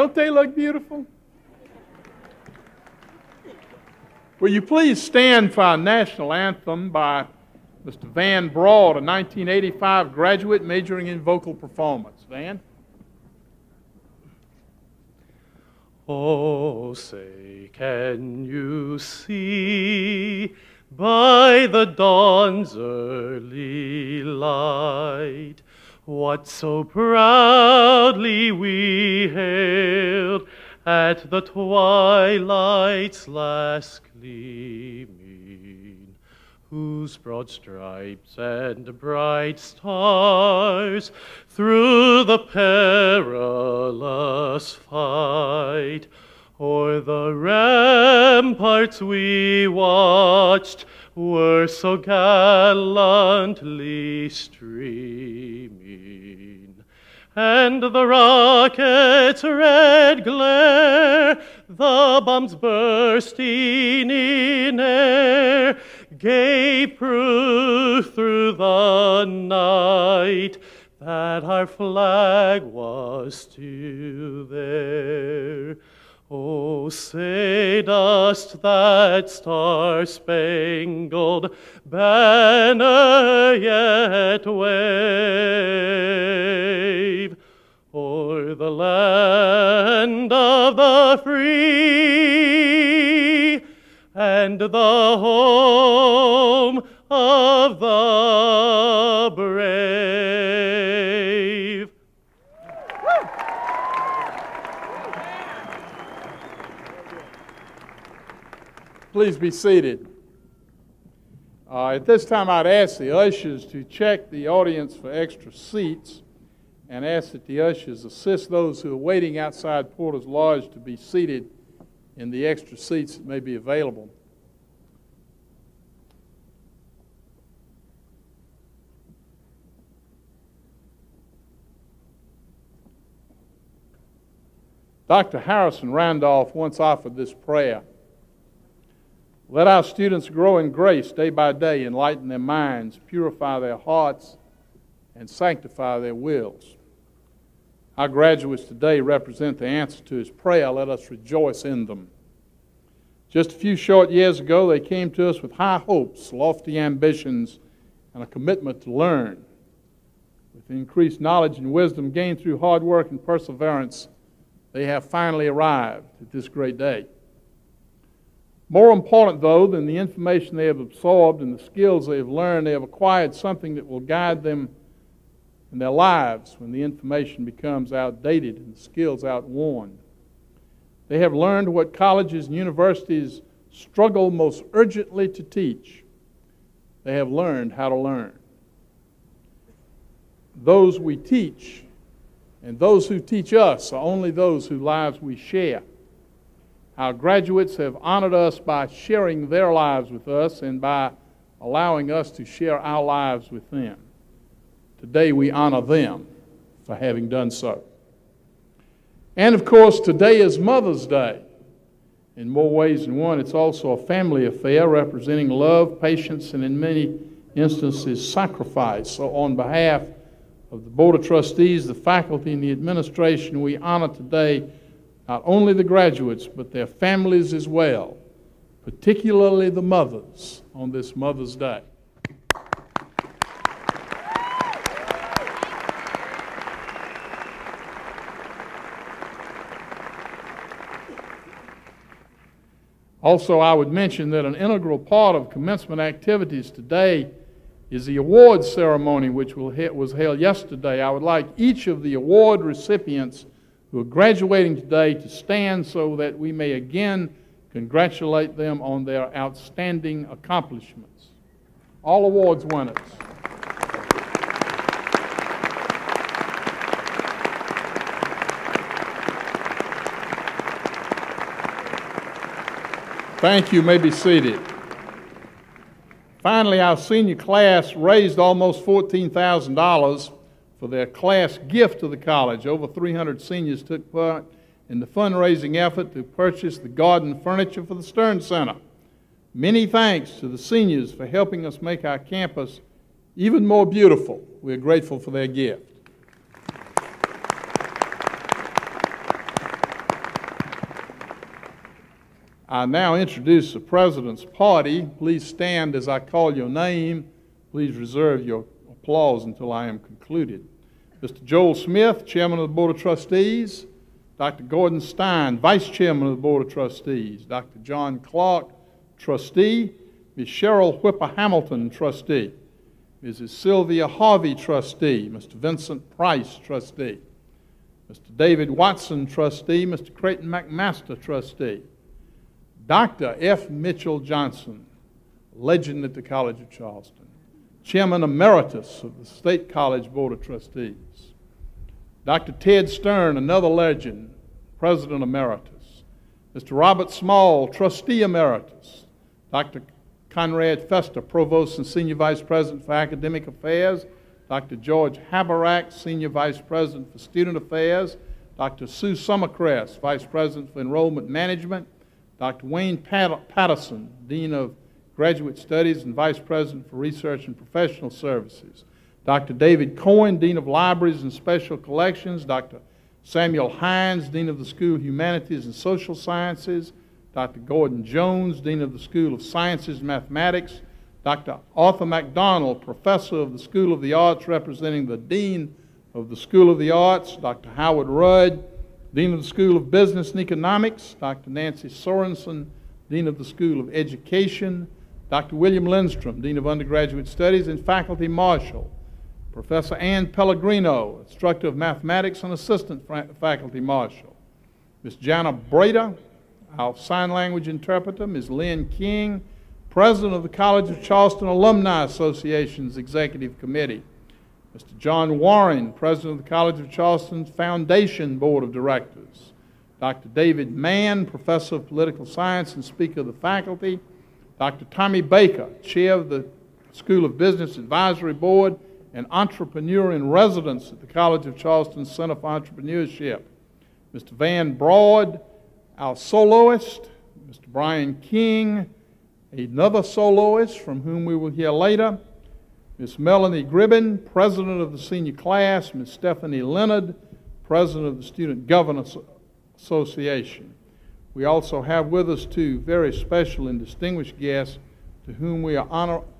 Don't they look beautiful? Will you please stand for our national anthem by Mr. Van Broad, a 1985 graduate majoring in vocal performance. Van? Oh, say, can you see by the dawn's early light what so proudly we hailed at the twilight's last gleaming, whose broad stripes and bright stars through the perilous fight o'er the ramparts we watched were so gallantly streaming, and the rocket's red glare, the bombs bursting in air, gave proof through the night that our flag was still there. Oh, say, dost that star-spangled banner yet wave o'er the land of the free and the home of the brave? Please be seated. At this time, I'd ask the ushers to check the audience for extra seats and ask that the ushers assist those who are waiting outside Porter's Lodge to be seated in the extra seats that may be available. Dr. Harrison Randolph once offered this prayer: let our students grow in grace day by day, enlighten their minds, purify their hearts, and sanctify their wills. Our graduates today represent the answer to his prayer. Let us rejoice in them. Just a few short years ago, they came to us with high hopes, lofty ambitions, and a commitment to learn. With increased knowledge and wisdom gained through hard work and perseverance, they have finally arrived at this great day. More important, though, than the information they have absorbed and the skills they have learned, they have acquired something that will guide them in their lives when the information becomes outdated and the skills outworn. They have learned what colleges and universities struggle most urgently to teach. They have learned how to learn. Those we teach and those who teach us are only those whose lives we share. Our graduates have honored us by sharing their lives with us and by allowing us to share our lives with them. Today we honor them for having done so. And of course, today is Mother's Day. In more ways than one, it's also a family affair representing love, patience, and in many instances, sacrifice. So on behalf of the Board of Trustees, the faculty, and the administration, we honor today not only the graduates, but their families as well, particularly the mothers on this Mother's Day. Also, I would mention that an integral part of commencement activities today is the awards ceremony, which was held yesterday. I would like each of the award recipients who are graduating today to stand so that we may again congratulate them on their outstanding accomplishments. All awards winners. Thank you. You may be seated. Finally, our senior class raised almost $14,000 for their class gift to the college. Over 300 seniors took part in the fundraising effort to purchase the garden furniture for the Stern Center. Many thanks to the seniors for helping us make our campus even more beautiful. We're grateful for their gift. I now introduce the President's party. Please stand as I call your name. Please reserve your applause until I am concluded. Mr. Joel Smith, Chairman of the Board of Trustees. Dr. Gordon Stein, Vice Chairman of the Board of Trustees. Dr. John Clark, Trustee. Ms. Cheryl Whipper Hamilton, Trustee. Mrs. Sylvia Harvey, Trustee. Mr. Vincent Price, Trustee. Mr. David Watson, Trustee. Mr. Creighton McMaster, Trustee. Dr. F. Mitchell Johnson, legend at the College of Charleston, Chairman Emeritus of the State College Board of Trustees. Dr. Ted Stern, another legend, President Emeritus. Mr. Robert Small, Trustee Emeritus. Dr. Conrad Fester, Provost and Senior Vice President for Academic Affairs. Dr. George Haberack, Senior Vice President for Student Affairs. Dr. Sue Summercrest, Vice President for Enrollment Management. Dr. Wayne Patterson, Dean of Graduate Studies and Vice President for Research and Professional Services. Dr. David Cohen, Dean of Libraries and Special Collections. Dr. Samuel Hines, Dean of the School of Humanities and Social Sciences. Dr. Gordon Jones, Dean of the School of Sciences and Mathematics. Dr. Arthur McDonald, Professor of the School of the Arts, representing the Dean of the School of the Arts. Dr. Howard Rudd, Dean of the School of Business and Economics. Dr. Nancy Sorensen, Dean of the School of Education. Dr. William Lindstrom, Dean of Undergraduate Studies and Faculty Marshal. Professor Ann Pellegrino, Instructor of Mathematics and Assistant Faculty Marshal. Ms. Jana Breda, our Sign Language Interpreter. Ms. Lynn King, President of the College of Charleston Alumni Association's Executive Committee. Mr. John Warren, President of the College of Charleston's Foundation Board of Directors. Dr. David Mann, Professor of Political Science and Speaker of the Faculty. Dr. Tommy Baker, Chair of the School of Business Advisory Board and Entrepreneur in Residence at the College of Charleston Center for Entrepreneurship. Mr. Van Broad, our soloist. Mr. Brian King, another soloist from whom we will hear later. Ms. Melanie Gribben, President of the Senior Class. Ms. Stephanie Leonard, President of the Student Governors Association. We also have with us two very special and distinguished guests to whom we are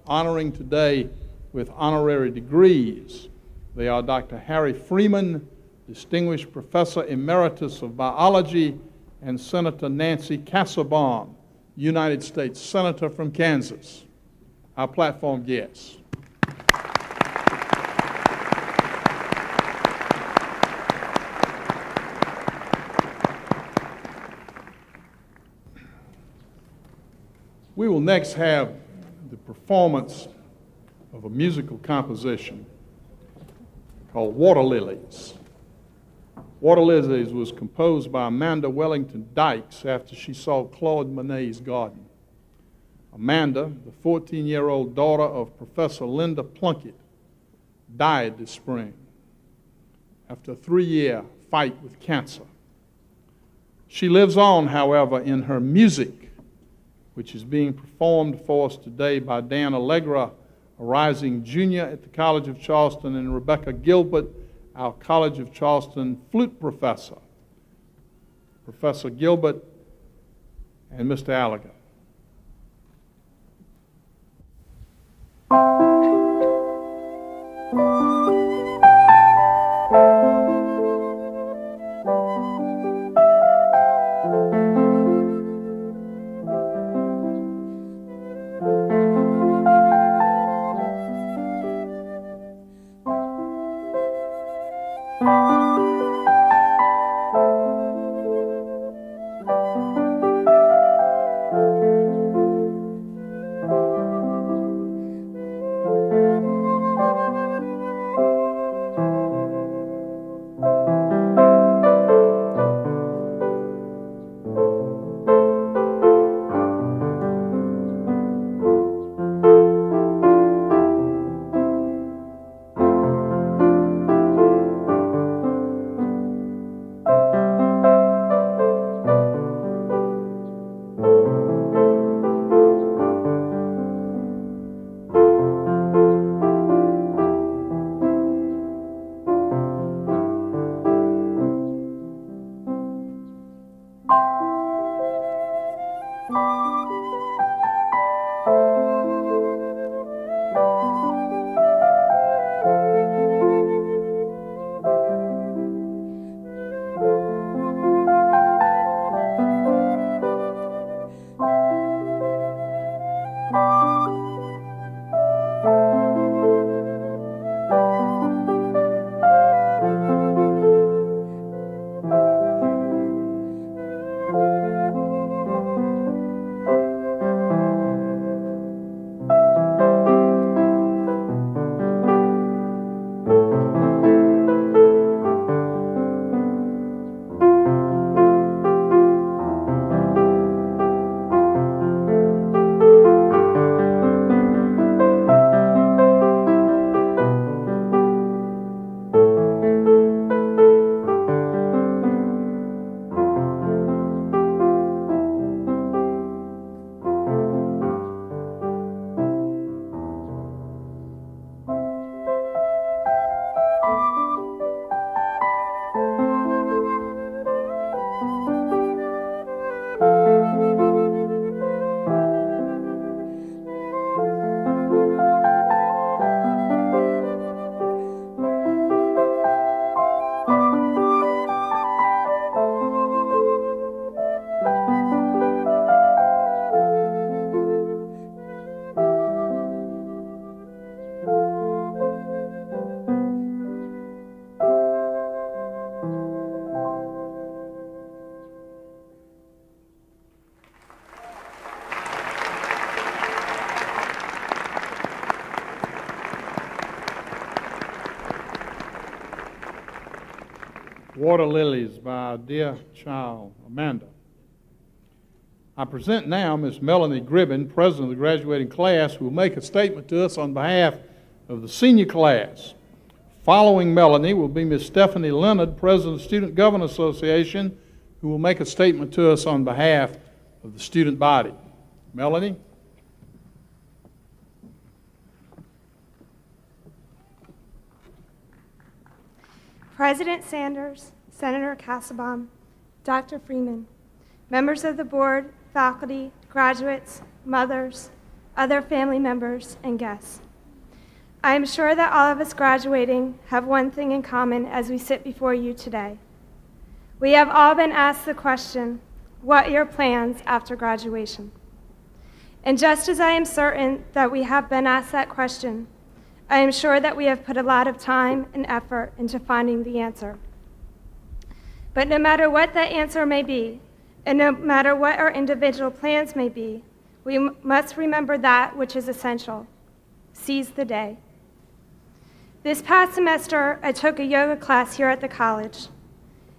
honoring today with honorary degrees. They are Dr. Harry Freeman, Distinguished Professor Emeritus of Biology, and Senator Nancy Kassebaum, United States Senator from Kansas. Our platform guests. We will next have the performance of a musical composition called Water Lilies. Water Lilies was composed by Amanda Wellington Dykes after she saw Claude Monet's garden. Amanda, the 14-year-old daughter of Professor Linda Plunkett, died this spring after a 3-year fight with cancer. She lives on, however, in her music, which is being performed for us today by Dan Allegra, a rising junior at the College of Charleston, and Rebecca Gilbert, our College of Charleston flute professor. Professor Gilbert and Mr. Allegra. Water Lilies by our dear child, Amanda. I present now Miss Melanie Gribben, President of the graduating class, who will make a statement to us on behalf of the senior class. Following Melanie will be Miss Stephanie Leonard, President of the Student Government Association, who will make a statement to us on behalf of the student body. Melanie? President Sanders, Senator Kasselbaum, Dr. Freeman, members of the board, faculty, graduates, mothers, other family members, and guests. I am sure that all of us graduating have one thing in common as we sit before you today. We have all been asked the question, what are your plans after graduation? And just as I am certain that we have been asked that question, I am sure that we have put a lot of time and effort into finding the answer. But no matter what that answer may be, and no matter what our individual plans may be, we must remember that which is essential. Seize the day. This past semester, I took a yoga class here at the college.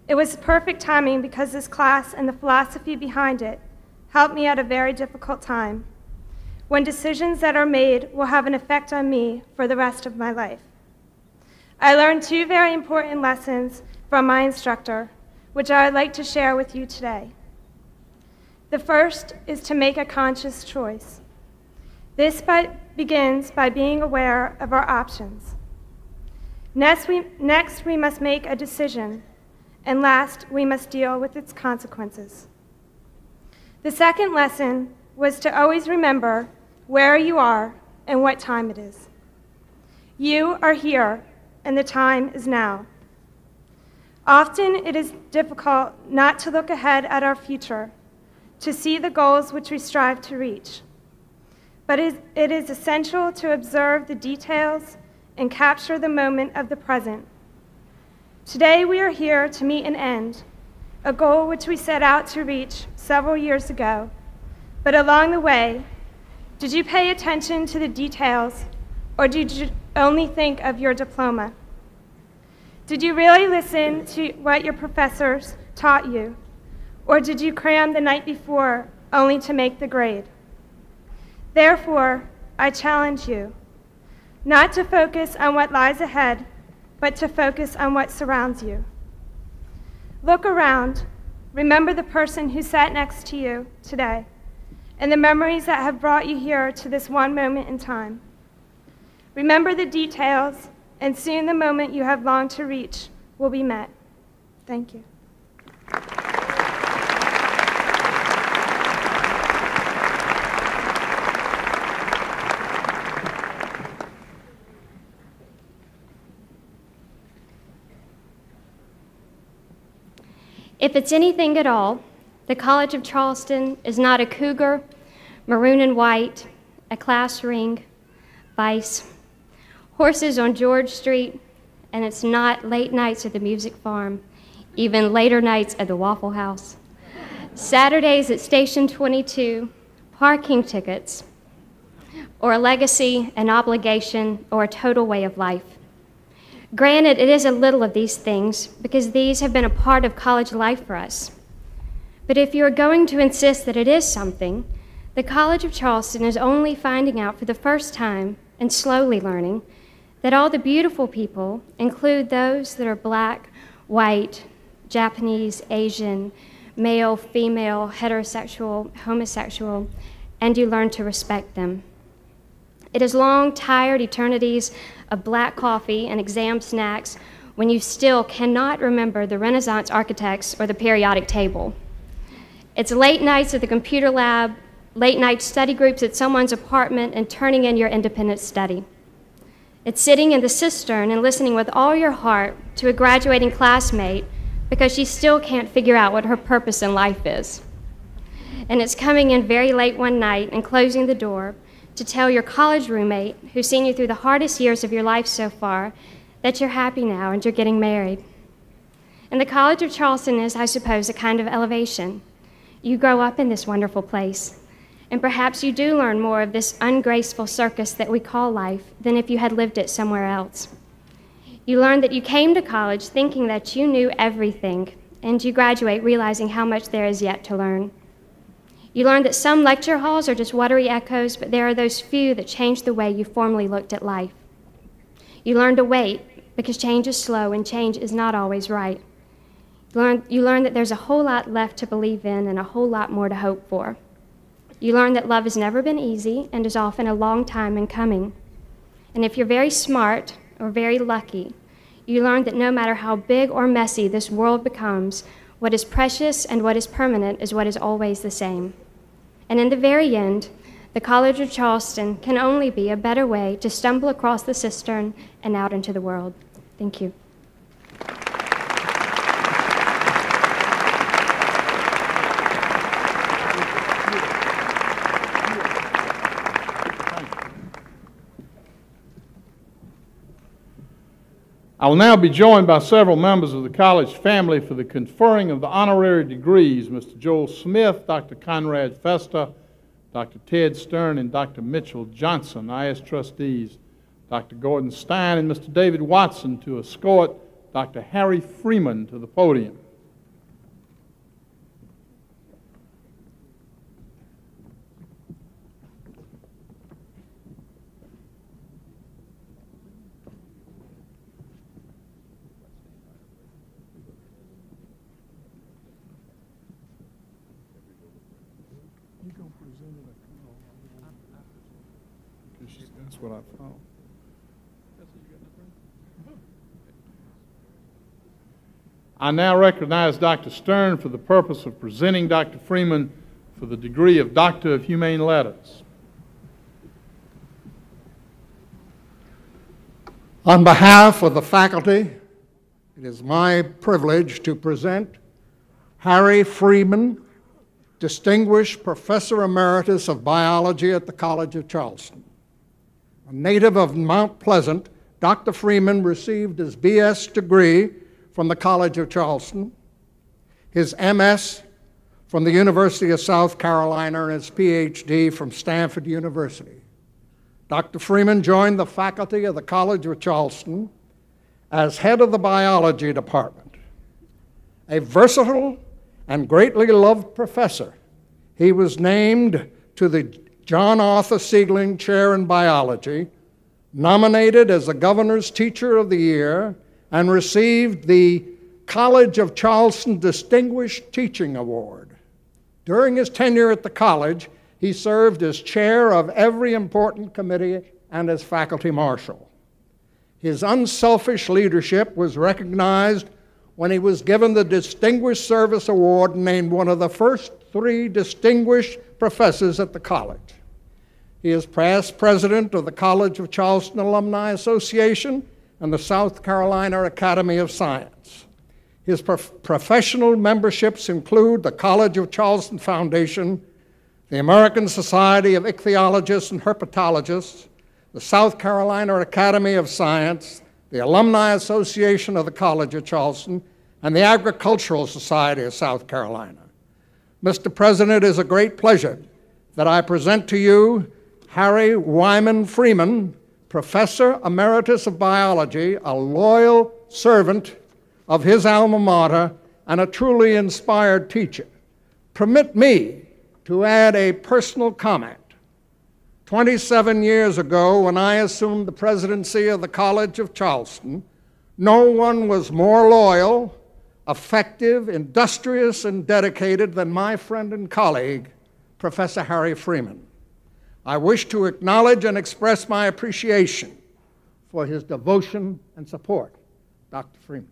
It was perfect timing because this class and the philosophy behind it helped me at a very difficult time, when decisions that are made will have an effect on me for the rest of my life. I learned two very important lessons from my instructor, which I would like to share with you today. The first is to make a conscious choice. This begins by being aware of our options. Next, we must make a decision, and last, we must deal with its consequences. The second lesson was to always remember where you are and what time it is. You are here, and the time is now. Often it is difficult not to look ahead at our future, to see the goals which we strive to reach. But it is essential to observe the details and capture the moment of the present. Today we are here to meet an end, a goal which we set out to reach several years ago. But along the way, did you pay attention to the details, or did you only think of your diploma? Did you really listen to what your professors taught you, or did you cram the night before only to make the grade? Therefore, I challenge you, not to focus on what lies ahead, but to focus on what surrounds you. Look around, remember the person who sat next to you today, and the memories that have brought you here to this one moment in time. Remember the details, and soon the moment you have longed to reach will be met. Thank you. If it's anything at all, the College of Charleston is not a cougar, maroon and white, a class ring, vice, horses on George Street, and it's not late nights at the music farm, even later nights at the Waffle House, Saturdays at Station 22, parking tickets, or a legacy, an obligation, or a total way of life. Granted, it is a little of these things because these have been a part of college life for us. But if you are going to insist that it is something, the College of Charleston is only finding out for the first time and slowly learning that all the beautiful people include those that are black, white, Japanese, Asian, male, female, heterosexual, homosexual, and you learn to respect them. It is long, tired eternities of black coffee and exam snacks when you still cannot remember the Renaissance architects or the periodic table. It's late nights at the computer lab, late night study groups at someone's apartment, and turning in your independent study. It's sitting in the cistern and listening with all your heart to a graduating classmate because she still can't figure out what her purpose in life is. And it's coming in very late one night and closing the door to tell your college roommate, who's seen you through the hardest years of your life so far, that you're happy now and you're getting married. And the College of Charleston is, I suppose, a kind of elevation. You grow up in this wonderful place, and perhaps you do learn more of this ungraceful circus that we call life than if you had lived it somewhere else. You learn that you came to college thinking that you knew everything, and you graduate realizing how much there is yet to learn. You learn that some lecture halls are just watery echoes, but there are those few that change the way you formerly looked at life. You learn to wait, because change is slow and change is not always right. You learn that there's a whole lot left to believe in and a whole lot more to hope for. You learn that love has never been easy and is often a long time in coming. And if you're very smart or very lucky, you learn that no matter how big or messy this world becomes, what is precious and what is permanent is what is always the same. And in the very end, the College of Charleston can only be a better way to stumble across the cistern and out into the world. Thank you. I will now be joined by several members of the college family for the conferring of the honorary degrees, Mr. Joel Smith, Dr. Conrad Festa, Dr. Ted Stern, and Dr. Mitchell Johnson. I ask trustees Dr. Gordon Stein and Mr. David Watson to escort Dr. Harry Freeman to the podium. That's what I thought. I now recognize Dr. Stern for the purpose of presenting Dr. Freeman for the degree of Doctor of Humane Letters. On behalf of the faculty, it is my privilege to present Harry Freeman, Distinguished Professor Emeritus of Biology at the College of Charleston. A native of Mount Pleasant, Dr. Freeman received his B.S. degree from the College of Charleston, his M.S. from the University of South Carolina, and his Ph.D. from Stanford University. Dr. Freeman joined the faculty of the College of Charleston as head of the biology department. A versatile and greatly loved professor, he was named to the John Arthur Siegling Chair in Biology, nominated as the Governor's Teacher of the Year, and received the College of Charleston Distinguished Teaching Award. During his tenure at the college, he served as chair of every important committee and as faculty marshal. His unselfish leadership was recognized when he was given the Distinguished Service Award and named one of the first 3 distinguished professors at the college. He is past president of the College of Charleston Alumni Association and the South Carolina Academy of Science. His professional memberships include the College of Charleston Foundation, the American Society of Ichthyologists and Herpetologists, the South Carolina Academy of Science, the Alumni Association of the College of Charleston, and the Agricultural Society of South Carolina. Mr. President, it is a great pleasure that I present to you Harry Wyman Freeman, Professor Emeritus of Biology, a loyal servant of his alma mater, and a truly inspired teacher. Permit me to add a personal comment. 27 years ago, when I assumed the presidency of the College of Charleston, no one was more loyal, effective, industrious, and dedicated than my friend and colleague, Professor Harry Freeman. I wish to acknowledge and express my appreciation for his devotion and support. Dr. Freeman.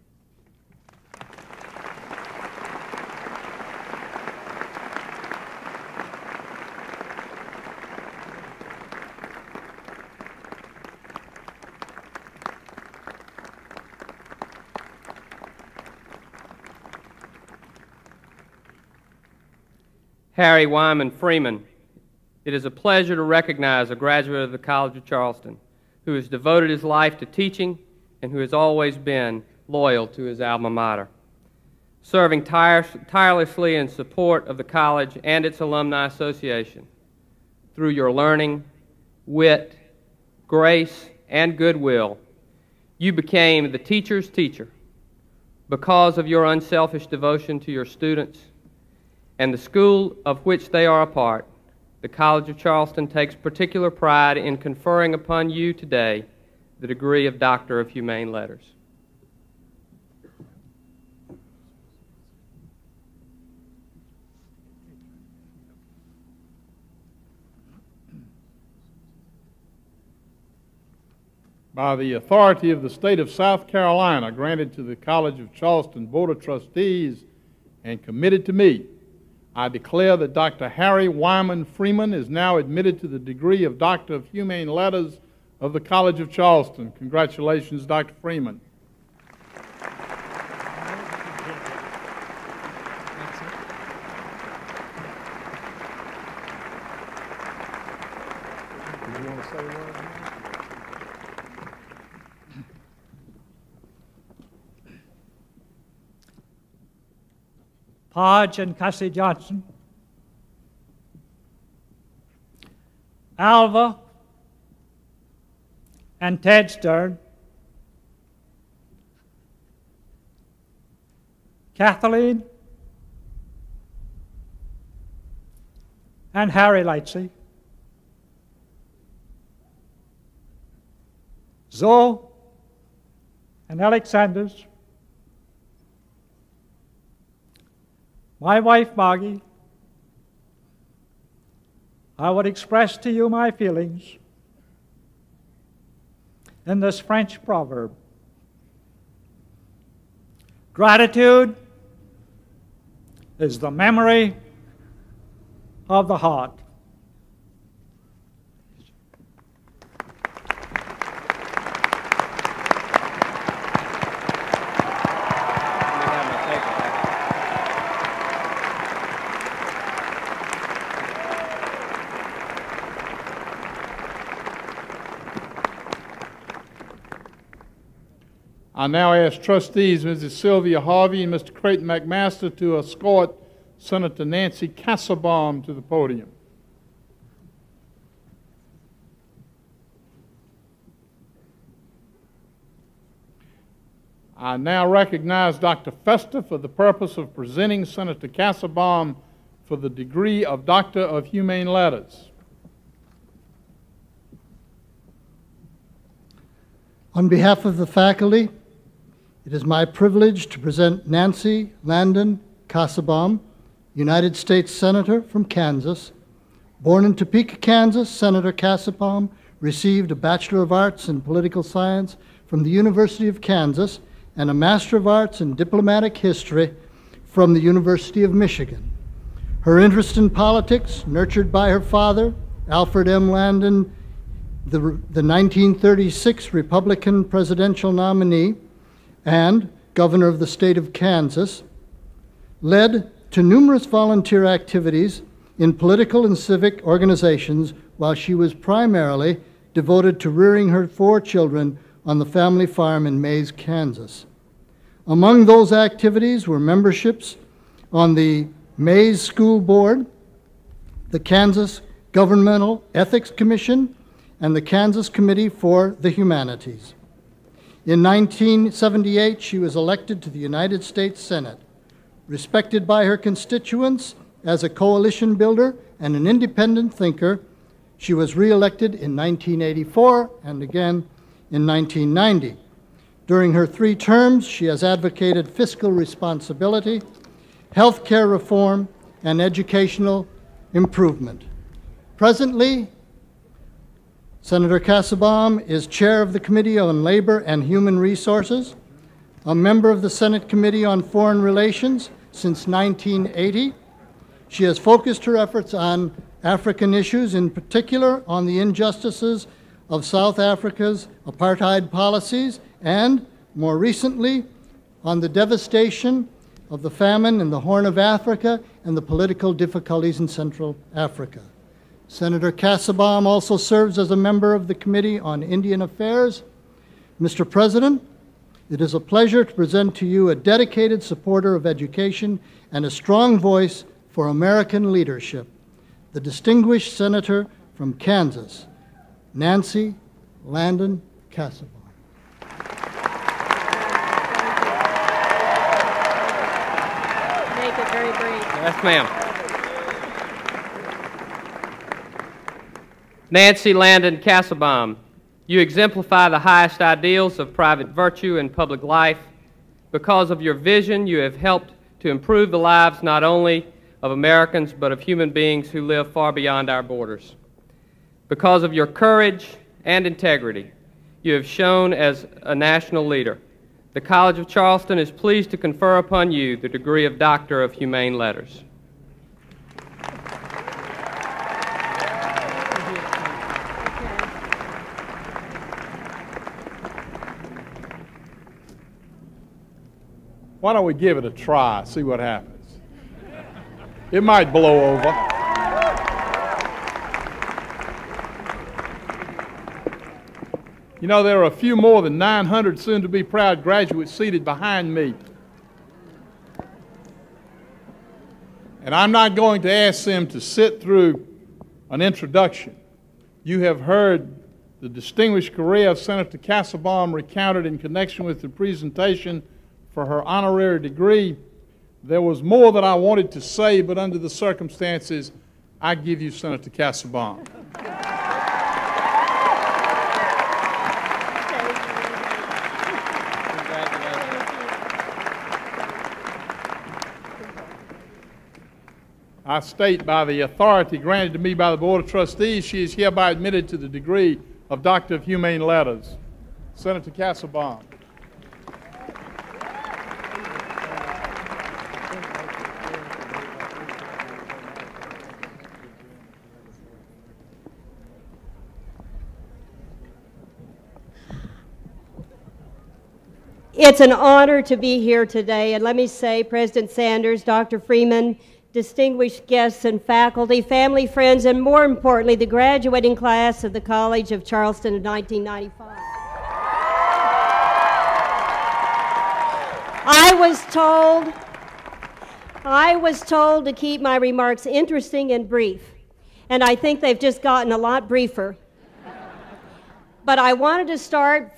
Harry Wyman Freeman, it is a pleasure to recognize a graduate of the College of Charleston who has devoted his life to teaching and who has always been loyal to his alma mater. Serving tirelessly in support of the college and its alumni association, through your learning, wit, grace, and goodwill, You became the teacher's teacher because of your unselfish devotion to your students and the school of which they are a part. The College of Charleston takes particular pride in conferring upon you today the degree of Doctor of Humane Letters. By the authority of the state of South Carolina, granted to the College of Charleston Board of Trustees and committed to me, I declare that Dr. Harry Wyman Freeman is now admitted to the degree of Doctor of Humane Letters of the College of Charleston. Congratulations, Dr. Freeman. Podge and Cassie Johnson, Alva and Ted Stern, Kathleen and Harry Lightsey, Zoe and Alex Sanders, my wife, Margie. I would express to you my feelings in this French proverb. Gratitude is the memory of the heart. I now ask trustees Mrs. Sylvia Harvey and Mr. Creighton McMaster to escort Senator Nancy Kassebaum to the podium. I now recognize Dr. Fester for the purpose of presenting Senator Kassebaum for the degree of Doctor of Humane Letters. On behalf of the faculty, it is my privilege to present Nancy Landon Kassebaum, United States Senator from Kansas. Born in Topeka, Kansas, Senator Kassebaum received a Bachelor of Arts in Political Science from the University of Kansas and a Master of Arts in Diplomatic History from the University of Michigan. Her interest in politics, nurtured by her father, Alfred M. Landon, the 1936 Republican presidential nominee and governor of the state of Kansas, led to numerous volunteer activities in political and civic organizations while she was primarily devoted to rearing her 4 children on the family farm in Mays, Kansas. Among those activities were memberships on the Mays School Board, the Kansas Governmental Ethics Commission, and the Kansas Committee for the Humanities. In 1978, she was elected to the United States Senate. Respected by her constituents as a coalition builder and an independent thinker, she was reelected in 1984 and again in 1990. During her 3 terms, she has advocated fiscal responsibility, health care reform, and educational improvement. Presently, Senator Kassebaum is chair of the Committee on Labor and Human Resources, a member of the Senate Committee on Foreign Relations since 1980. She has focused her efforts on African issues, in particular on the injustices of South Africa's apartheid policies, and more recently on the devastation of the famine in the Horn of Africa and the political difficulties in Central Africa. Senator Kassebaum also serves as a member of the Committee on Indian Affairs. Mr. President, it is a pleasure to present to you a dedicated supporter of education and a strong voice for American leadership, the distinguished senator from Kansas, Nancy Landon Kassebaum. Very brief. Yes, ma'am. Nancy Landon Castlebaum, you exemplify the highest ideals of private virtue and public life. Because of your vision, you have helped to improve the lives not only of Americans, but of human beings who live far beyond our borders. Because of your courage and integrity, you have shown as a national leader. The College of Charleston is pleased to confer upon you the degree of Doctor of Humane Letters. Why don't we give it a try, see what happens? It might blow over. You know, there are a few more than 900 soon-to-be proud graduates seated behind me. And I'm not going to ask them to sit through an introduction. You have heard the distinguished career of Senator Castlebaum recounted in connection with the presentation for her honorary degree. There was more that I wanted to say, but under the circumstances, I give you Senator Castlebaum. I state by the authority granted to me by the Board of Trustees, she is hereby admitted to the degree of Doctor of Humane Letters. Senator Castlebaum. It's an honor to be here today, and let me say, President Sanders, Dr. Freeman, distinguished guests and faculty, family, friends, and more importantly, the graduating class of the College of Charleston in 1995. I was told to keep my remarks interesting and brief, and I think they've just gotten a lot briefer. But I wanted to start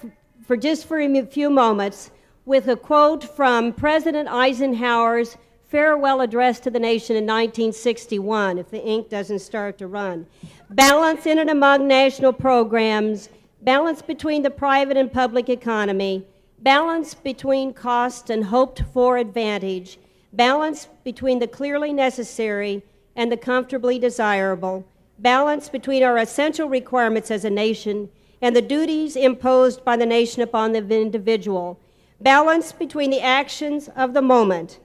for a few moments with a quote from President Eisenhower's farewell address to the nation in 1961, if the ink doesn't start to run. Balance in and among national programs, balance between the private and public economy, balance between cost and hoped-for advantage, balance between the clearly necessary and the comfortably desirable, balance between our essential requirements as a nation and the duties imposed by the nation upon the individual, balance between the actions of the moment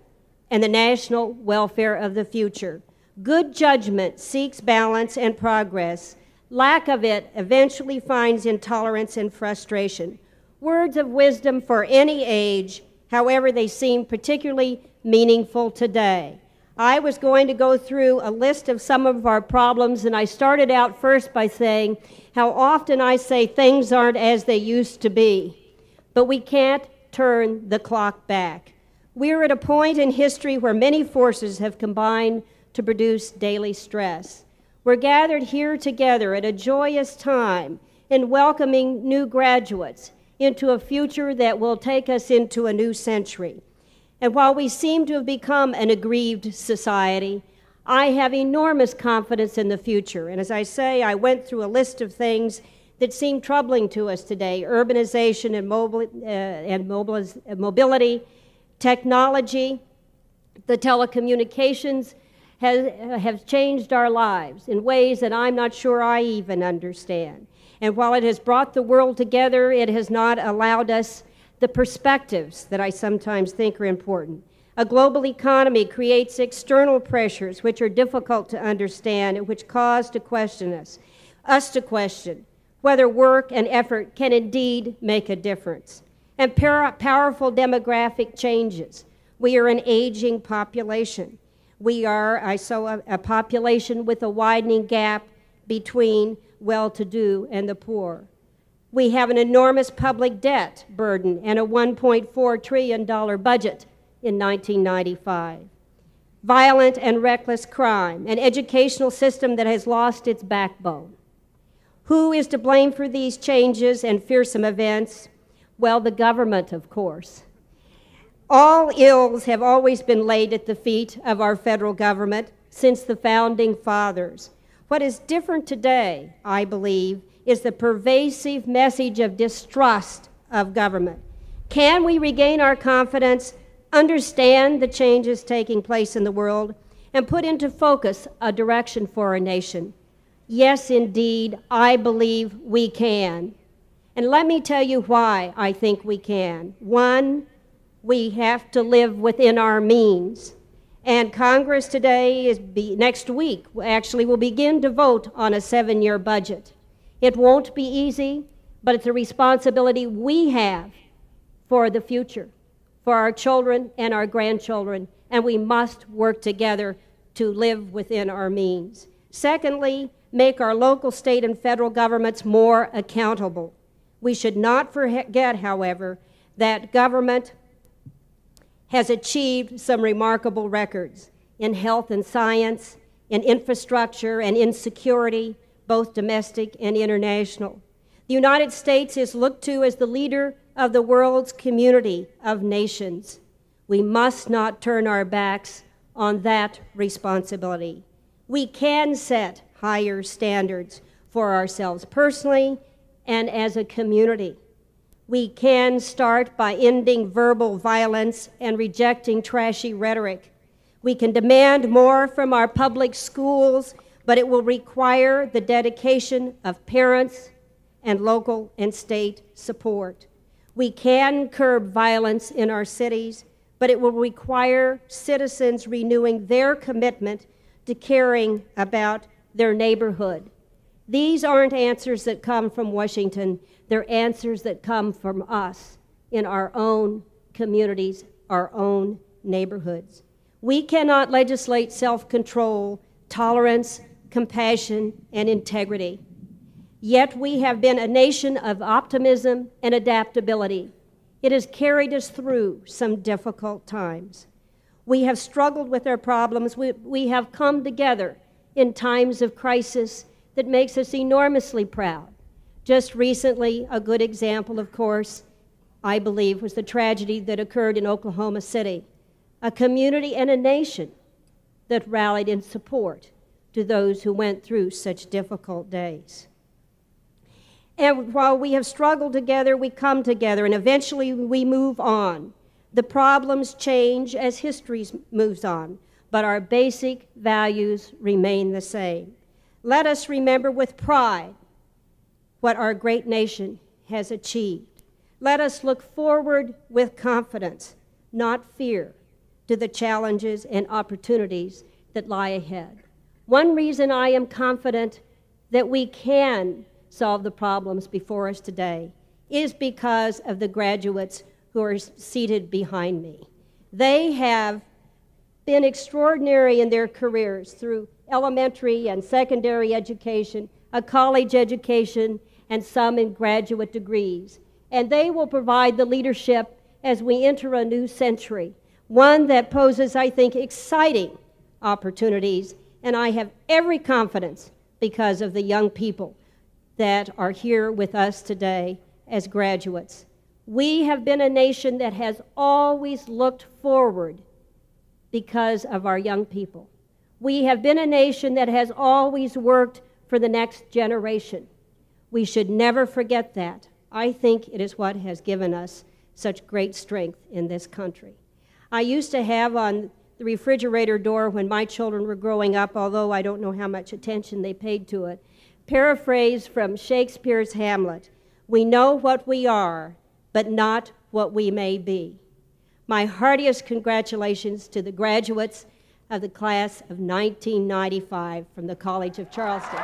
and the national welfare of the future. Good judgment seeks balance and progress. Lack of it eventually finds intolerance and frustration. Words of wisdom for any age, however they seem particularly meaningful today. I was going to go through a list of some of our problems, and I started out first by saying how often I say things aren't as they used to be, but we can't turn the clock back. We're at a point in history where many forces have combined to produce daily stress. We're gathered here together at a joyous time in welcoming new graduates into a future that will take us into a new century. And while we seem to have become an aggrieved society, I have enormous confidence in the future. And as I say, I went through a list of things that seem troubling to us today: urbanization and mobility, technology, the telecommunications have changed our lives in ways that I'm not sure I even understand. And while it has brought the world together, it has not allowed us the perspectives that I sometimes think are important. A global economy creates external pressures which are difficult to understand and which cause to question us to question whether work and effort can indeed make a difference. And powerful demographic changes. We are an aging population. We are, I saw a population with a widening gap between well-to-do and the poor. We have an enormous public debt burden and a $1.4 trillion budget in 1995. Violent and reckless crime, an educational system that has lost its backbone. Who is to blame for these changes and fearsome events? Well, the government, of course. All ills have always been laid at the feet of our federal government since the founding fathers. What is different today, I believe, is the pervasive message of distrust of government. Can we regain our confidence, understand the changes taking place in the world, and put into focus a direction for our nation? Yes, indeed, I believe we can. And let me tell you why I think we can. One, we have to live within our means. And Congress today, next week, actually will begin to vote on a 7-year budget. It won't be easy, but it's a responsibility we have for the future, for our children and our grandchildren, and we must work together to live within our means. Secondly, make our local, state, and federal governments more accountable. We should not forget, however, that government has achieved some remarkable records in health and science, in infrastructure and in security, both domestic and international. The United States is looked to as the leader of the world's community of nations. We must not turn our backs on that responsibility. We can set higher standards for ourselves personally and as a community. We can start by ending verbal violence and rejecting trashy rhetoric. We can demand more from our public schools, but it will require the dedication of parents and local and state support. We can curb violence in our cities, but it will require citizens renewing their commitment to caring about their neighborhood. These aren't answers that come from Washington. They're answers that come from us in our own communities, our own neighborhoods. We cannot legislate self-control, tolerance, compassion, and integrity. Yet we have been a nation of optimism and adaptability. It has carried us through some difficult times. We have struggled with our problems. We have come together in times of crisis that makes us enormously proud. Just recently, a good example, of course, I believe, was the tragedy that occurred in Oklahoma City, a community and a nation that rallied in support to those who went through such difficult days. And while we have struggled together, we come together, and eventually we move on. The problems change as history moves on, but our basic values remain the same. Let us remember with pride what our great nation has achieved. Let us look forward with confidence, not fear, to the challenges and opportunities that lie ahead. One reason I am confident that we can solve the problems before us today is because of the graduates who are seated behind me. They have been extraordinary in their careers through elementary and secondary education, a college education, and some in graduate degrees. And they will provide the leadership as we enter a new century, one that poses, I think, exciting opportunities. And I have every confidence because of the young people that are here with us today as graduates. We have been a nation that has always looked forward because of our young people. We have been a nation that has always worked for the next generation. We should never forget that. I think it is what has given us such great strength in this country. I used to have on the refrigerator door when my children were growing up, although I don't know how much attention they paid to it, paraphrase from Shakespeare's Hamlet, "We know what we are, but not what we may be." My heartiest congratulations to the graduates of the class of 1995 from the College of Charleston.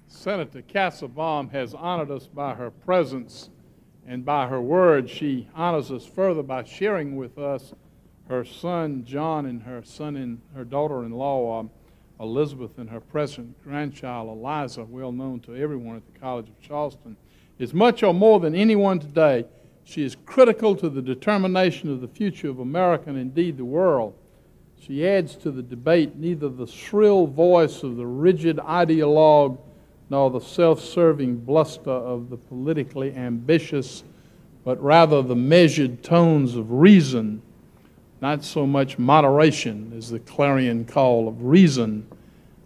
Senator Cassabaum has honored us by her presence and by her words. She honors us further by sharing with us her son John and her daughter-in-law Elizabeth and her present grandchild Eliza, well known to everyone at the College of Charleston, is much or more than anyone today. She is critical to the determination of the future of America and indeed the world. She adds to the debate neither the shrill voice of the rigid ideologue nor the self-serving bluster of the politically ambitious, but rather the measured tones of reason, not so much moderation as the clarion call of reason.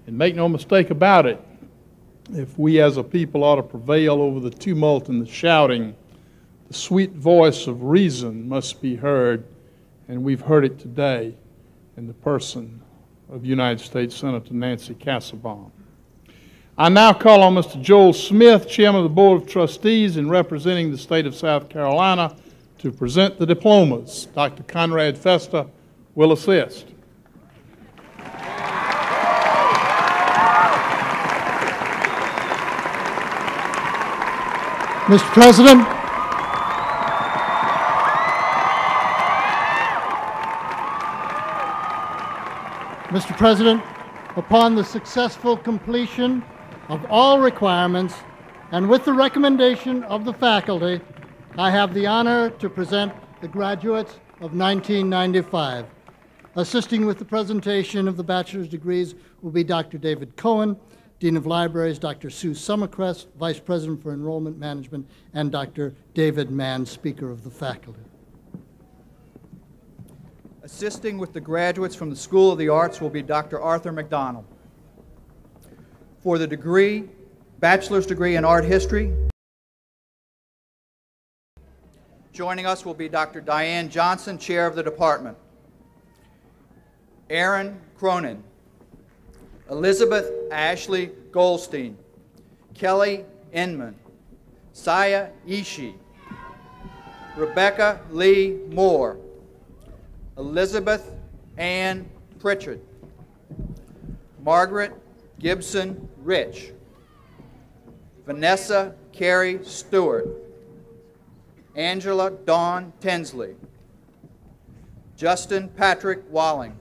And make no mistake about it, if we as a people ought to prevail over the tumult and the shouting, the sweet voice of reason must be heard, and we've heard it today in the person of United States Senator Nancy Kassebaum. I now call on Mr. Joel Smith, Chairman of the Board of Trustees and representing the state of South Carolina, to present the diplomas. Dr. Conrad Fester will assist. Mr. President, Mr. President, upon the successful completion of all requirements and with the recommendation of the faculty, I have the honor to present the graduates of 1995. Assisting with the presentation of the bachelor's degrees will be Dr. David Cohen, Dean of Libraries, Dr. Sue Summercrest, Vice President for Enrollment Management, and Dr. David Mann, Speaker of the Faculty. Assisting with the graduates from the School of the Arts will be Dr. Arthur McDonald. For the degree, bachelor's degree in art history, joining us will be Dr. Diane Johnson, Chair of the Department. Aaron Cronin, Elizabeth Ashley Goldstein, Kelly Inman, Saya Ishii, Rebecca Lee Moore, Elizabeth Ann Pritchard, Margaret Gibson Rich, Vanessa Carey Stewart, Angela Dawn Tinsley, Justin Patrick Walling.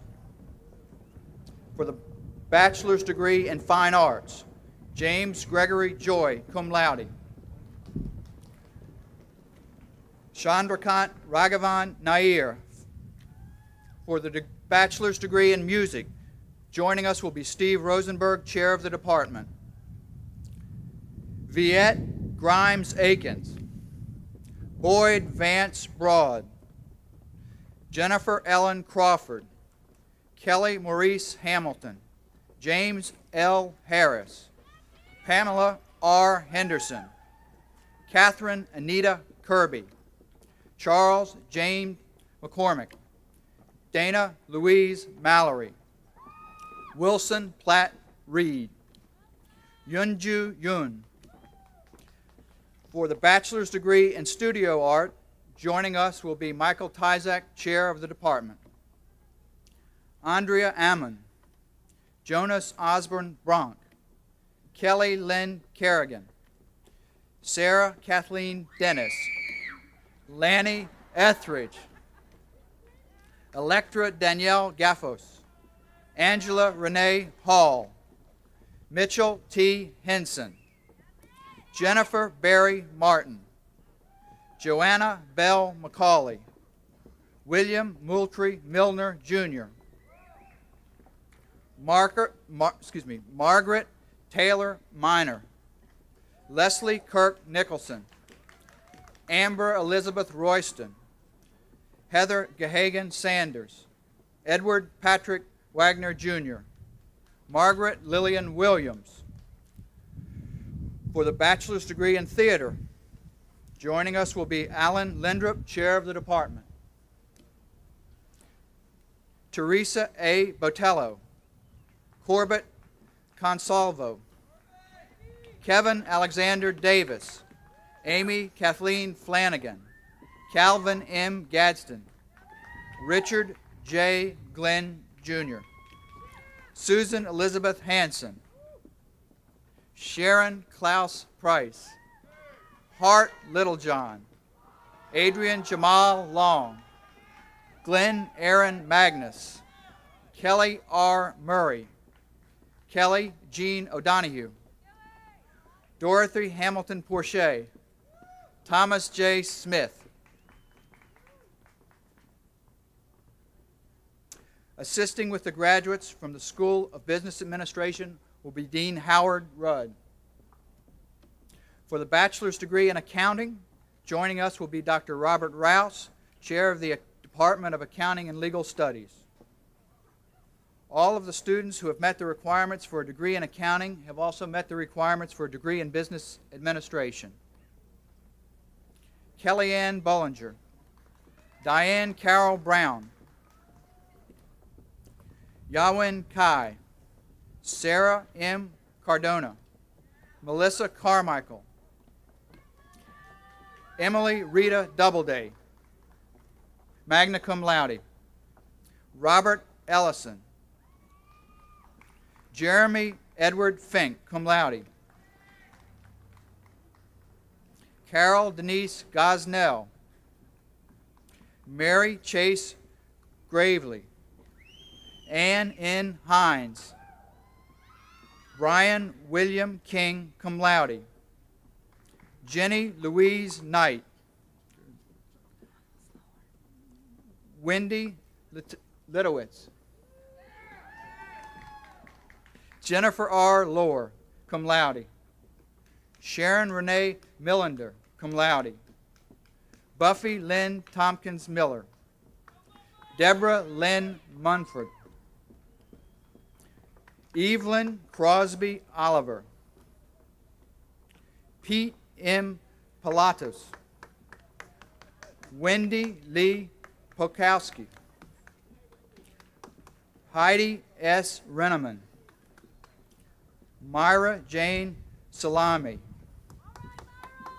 For the bachelor's degree in fine arts, James Gregory Joy, cum laude. Chandrakant Raghavan Nair. For the bachelor's degree in music, joining us will be Steve Rosenberg, Chair of the Department. Viet Grimes Akins, Boyd Vance Broad, Jennifer Ellen Crawford, Kelly Maurice Hamilton, James L. Harris, Pamela R. Henderson, Catherine Anita Kirby, Charles James McCormick, Dana Louise Mallory, Wilson Platt Reed, Yunju Yun. For the bachelor's degree in studio art, joining us will be Michael Tyzak, Chair of the Department. Andrea Ammon, Jonas Osborne Bronk, Kelly Lynn Kerrigan, Sarah Kathleen Dennis, Lanny Etheridge, Electra Danielle Gaffos, Angela Renee Hall, Mitchell T. Henson, Jennifer Barry Martin, Joanna Bell McCauley, William Moultrie Milner, Jr., Margaret Taylor Minor, Leslie Kirk Nicholson, Amber Elizabeth Royston, Heather Gahagan Sanders, Edward Patrick Wagner, Jr., Margaret Lillian Williams. For the bachelor's degree in theater, joining us will be Alan Lindrup, Chair of the Department. Teresa A. Botello, Corbett Consalvo, Kevin Alexander Davis, Amy Kathleen Flanagan, Calvin M. Gadsden, Richard J. Glenn, Jr., Susan Elizabeth Hanson, Sharon Klaus Price, Hart Littlejohn, Adrian Jamal Long, Glenn Aaron Magnus, Kelly R. Murray, Kelly Jean O'Donohue, Dorothy Hamilton Porche, Thomas J. Smith. Assisting with the graduates from the School of Business Administration will be Dean Howard Rudd. For the bachelor's degree in accounting, joining us will be Dr. Robert Rouse, chair of the Department of Accounting and Legal Studies. All of the students who have met the requirements for a degree in accounting have also met the requirements for a degree in business administration. Kellyanne Bollinger, Diane Carol Brown, Yawin Kai, Sarah M. Cardona, Melissa Carmichael, Emily Rita Doubleday, magna cum laude, Robert Ellison, Jeremy Edward Fink, cum laude, Carol Denise Gosnell, Mary Chase Gravely, Ann N. Hines, Brian William King, cum laude, Jenny Louise Knight, Wendy Litowitz, Jennifer R. Lohr, cum laude, Sharon Renee Millender, cum laude, Buffy Lynn Tompkins Miller, Deborah Lynn Munford, Evelyn Crosby Oliver, Pete M. Pilatos, Wendy Lee Pokawski, Heidi S. Renneman, Myra Jane Salami,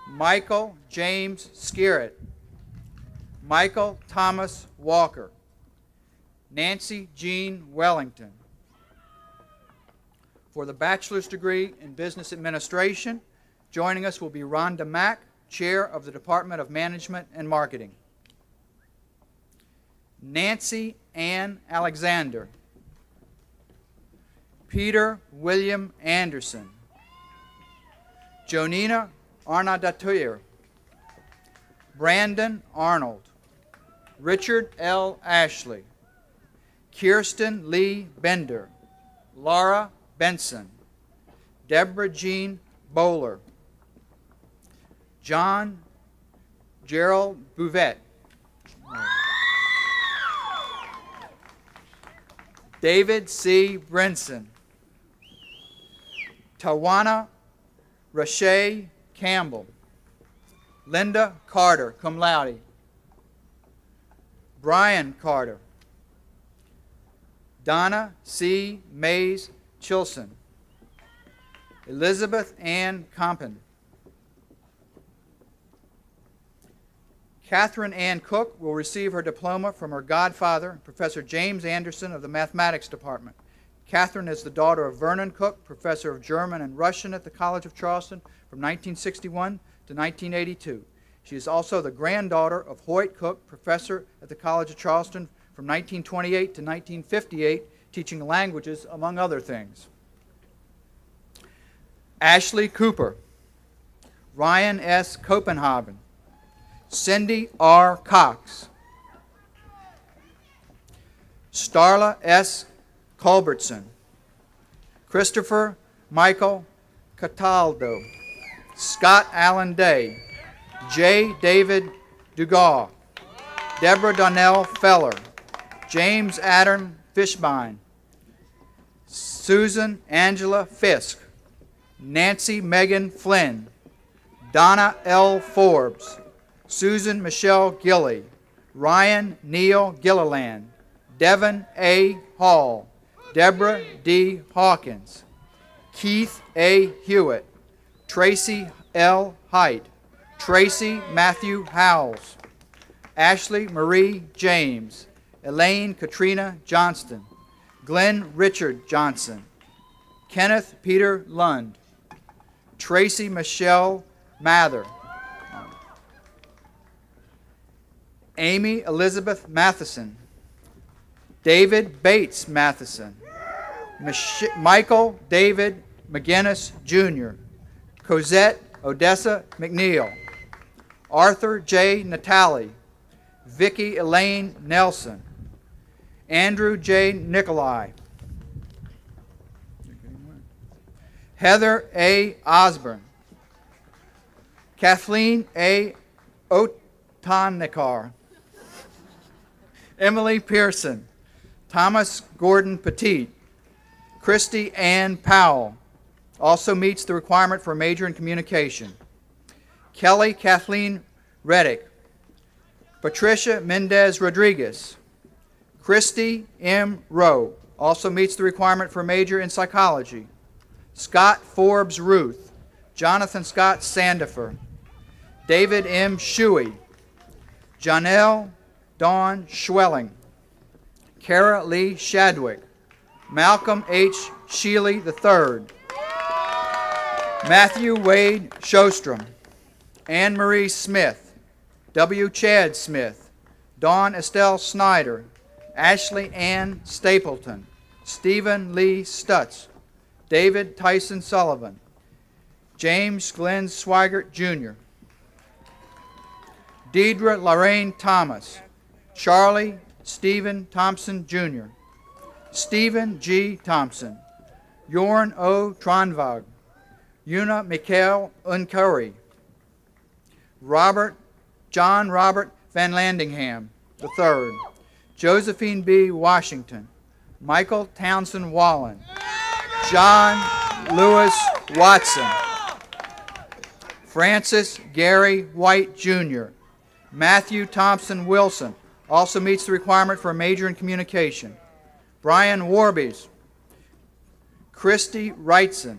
Michael James Skerritt, Michael Thomas Walker, Nancy Jean Wellington. For the bachelor's degree in business administration, joining us will be Rhonda Mack, chair of the Department of Management and Marketing. Nancy Ann Alexander, Peter William Anderson, Jonina Arnaudatur, Brandon Arnold, Richard L. Ashley, Kirsten Lee Bender, Laura Benson, Deborah Jean Bowler, John Gerald Bouvet, David C. Brinson, Tawana Rashay Campbell, Linda Carter, cum laude, Brian Carter, Donna C. Mays Chilson, Elizabeth Ann Compton, Catherine Ann Cook will receive her diploma from her godfather, Professor James Anderson of the Mathematics Department. Catherine is the daughter of Vernon Cook, professor of German and Russian at the College of Charleston from 1961 to 1982. She is also the granddaughter of Hoyt Cook, professor at the College of Charleston from 1928 to 1958, teaching languages, among other things. Ashley Cooper, Ryan S. Copenhagen, Cindy R. Cox, Starla S. Culbertson, Christopher Michael Cataldo, Scott Allen Day, J. David Dugas, Deborah Donnell Feller, James Adam Fishbein, Susan Angela Fisk, Nancy Megan Flynn, Donna L. Forbes, Susan Michelle Gilley, Ryan Neil Gilliland, Devin A. Hall, Deborah D. Hawkins, Keith A. Hewitt, Tracy L. Height, Tracy Matthew Howells, Ashley Marie James, Elaine Katrina Johnston, Glenn Richard Johnson, Kenneth Peter Lund, Tracy Michelle Mather, Amy Elizabeth Matheson, David Bates Matheson, Michael David McGinnis, Jr., Cosette Odessa McNeil, Arthur J. Natali, Vicki Elaine Nelson, Andrew J. Nikolai, Heather A. Osborne, Kathleen A. Otanikar, Emily Pearson, Thomas Gordon Petit, Christy Ann Powell, also meets the requirement for a major in communication. Kelly Kathleen Reddick, Patricia Mendez Rodriguez, Christy M. Rowe, also meets the requirement for a major in psychology. Scott Forbes Ruth, Jonathan Scott Sandifer, David M. Shuey, Janelle Dawn Schwelling, Kara Lee Shadwick, Malcolm H. Sheely III, Matthew Wade Shostrom, Anne Marie Smith, W. Chad Smith, Dawn Estelle Snyder, Ashley Ann Stapleton, Stephen Lee Stutz, David Tyson Sullivan, James Glenn Swigert Jr., Deidre Lorraine Thomas, Charlie Stephen Thompson Jr., Stephen G. Thompson, Jorn O. Tronvag, Una Mikhail Uncurry, John Robert Van Landingham III, Josephine B. Washington, Michael Townsend Wallen, John Lewis Watson, Francis Gary White Jr., Matthew Thompson Wilson, also meets the requirement for a major in communication. Brian Warbies, Christy Wrightson,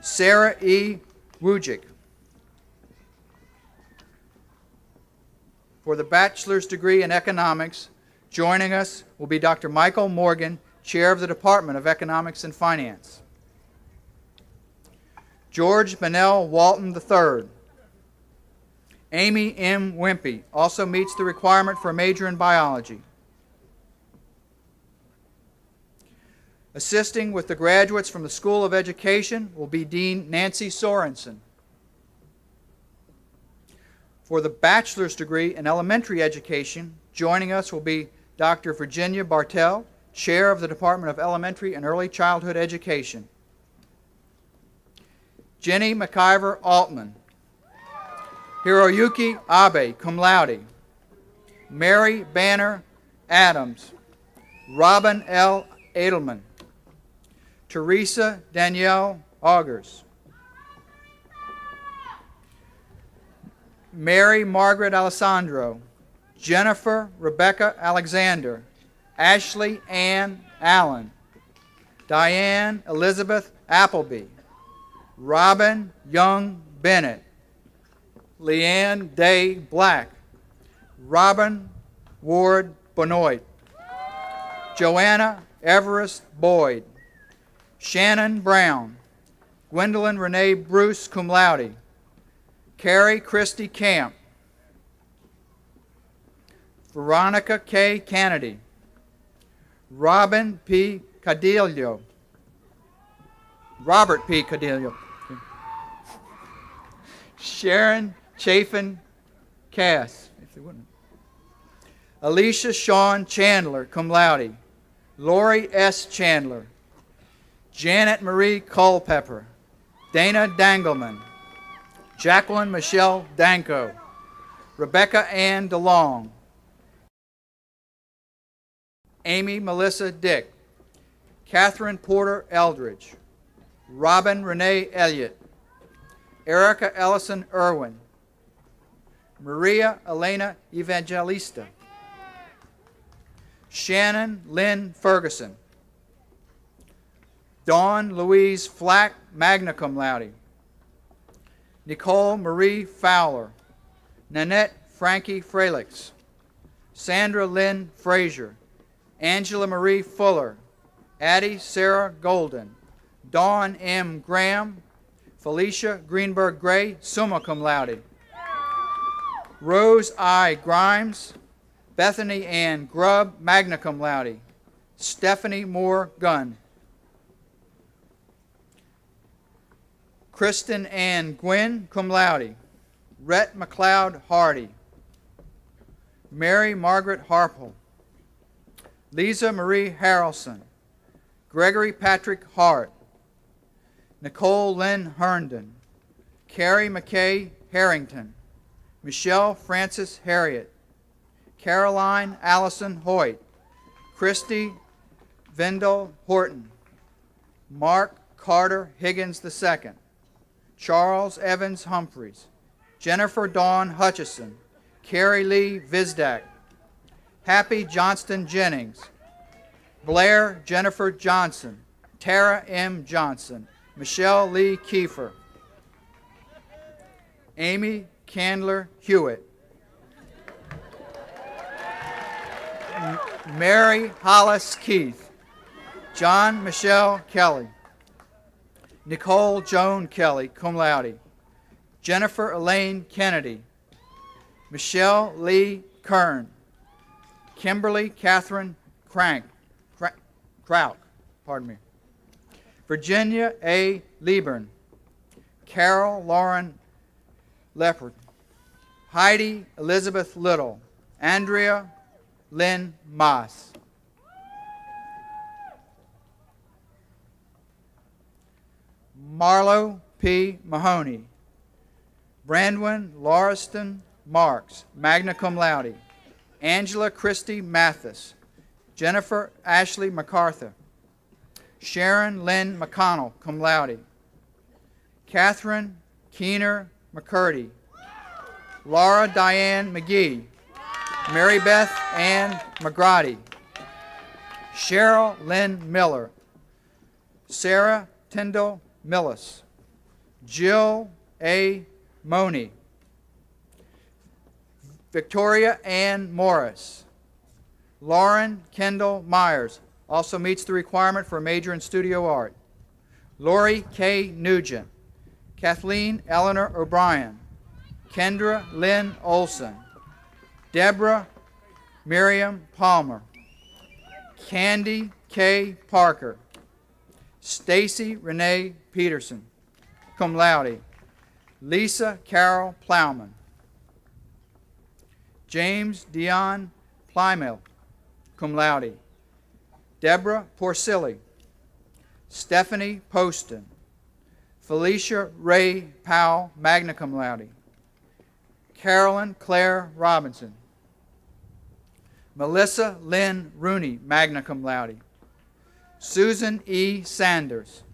Sarah E. Wujik. For the bachelor's degree in economics, joining us will be Dr. Michael Morgan, Chair of the Department of Economics and Finance. George Bennell Walton III. Amy M. Wimpy also meets the requirement for a major in biology. Assisting with the graduates from the School of Education will be Dean Nancy Sorensen. For the bachelor's degree in elementary education, joining us will be Dr. Virginia Bartell, Chair of the Department of Elementary and Early Childhood Education. Jenny McIver Altman, Hiroyuki Abe, cum laude, Mary Banner Adams, Robin L. Edelman, Teresa Danielle Augers, Mary Margaret Alessandro, Jennifer Rebecca Alexander, Ashley Ann Allen, Diane Elizabeth Appleby, Robin Young Bennett, Leanne Day Black, Robin Ward Benoit, Joanna Everest Boyd, Shannon Brown, Gwendolyn Renee Bruce cum laude, Carrie Christie Camp, Veronica K. Kennedy, Robin P. Cadillo, Robert P. Cadillo, Sharon Chafin Cass, if they wouldn't, Alicia Shawn Chandler, cum laude, Lori S. Chandler, Janet Marie Culpepper, Dana Dangelman, Jacqueline Michelle Danko, Rebecca Ann DeLong, Amy Melissa Dick, Catherine Porter Eldridge, Robin Renee Elliott, Erica Ellison Irwin, Maria Elena Evangelista, Shannon Lynn Ferguson, Dawn Louise Flack, magna cum laude, Nicole Marie Fowler, Nanette Frankie Frelix, Sandra Lynn Frazier, Angela Marie Fuller, Addie Sarah Golden, Dawn M. Graham, Felicia Greenberg Gray, summa cum laude, Rose I. Grimes, Bethany Ann Grubb, magna cum laude, Stephanie Moore Gunn, Kristen Ann Gwynn, cum laude. Rhett McLeod Hardy. Mary Margaret Harple. Lisa Marie Harrelson. Gregory Patrick Hart. Nicole Lynn Herndon. Carrie McKay Harrington. Michelle Frances Harriet. Caroline Allison Hoyt. Christy Vendel Horton. Mark Carter Higgins II. Charles Evans Humphreys. Jennifer Dawn Hutchison. Carrie Lee Vizdak. Happy Johnston Jennings. Blair Jennifer Johnson. Tara M. Johnson. Michelle Lee Kiefer. Amy Candler Hewitt. Mary Hollis Keith. John Michelle Kelly. Nicole Joan Kelly, cum laude. Jennifer Elaine Kennedy. Michelle Lee Kern. Kimberly Catherine Kraut. Virginia A. Liebern. Carol Lauren Leopard. Heidi Elizabeth Little. Andrea Lynn Moss. Marlo P. Mahoney. Brandwin Lauriston Marks, magna cum laude. Angela Christie Mathis. Jennifer Ashley MacArthur. Sharon Lynn McConnell, cum laude. Catherine Keener McCurdy. Laura Diane McGee. Mary Beth Ann McGrady. Cheryl Lynn Miller. Sarah Tyndall Millis. Jill A. Money. Victoria Ann Morris. Lauren Kendall Myers, also meets the requirement for a major in studio art. Lori K. Nugent. Kathleen Eleanor O'Brien. Kendra Lynn Olson. Deborah Miriam Palmer. Candy K. Parker. Stacy Renee Peterson, cum laude. Lisa Carol Plowman. James Dion Plymel, cum laude. Deborah Porcilli. Stephanie Poston. Felicia Ray Powell, magna cum laude. Carolyn Claire Robinson. Melissa Lynn Rooney, magna cum laude. Susan E. Sanders.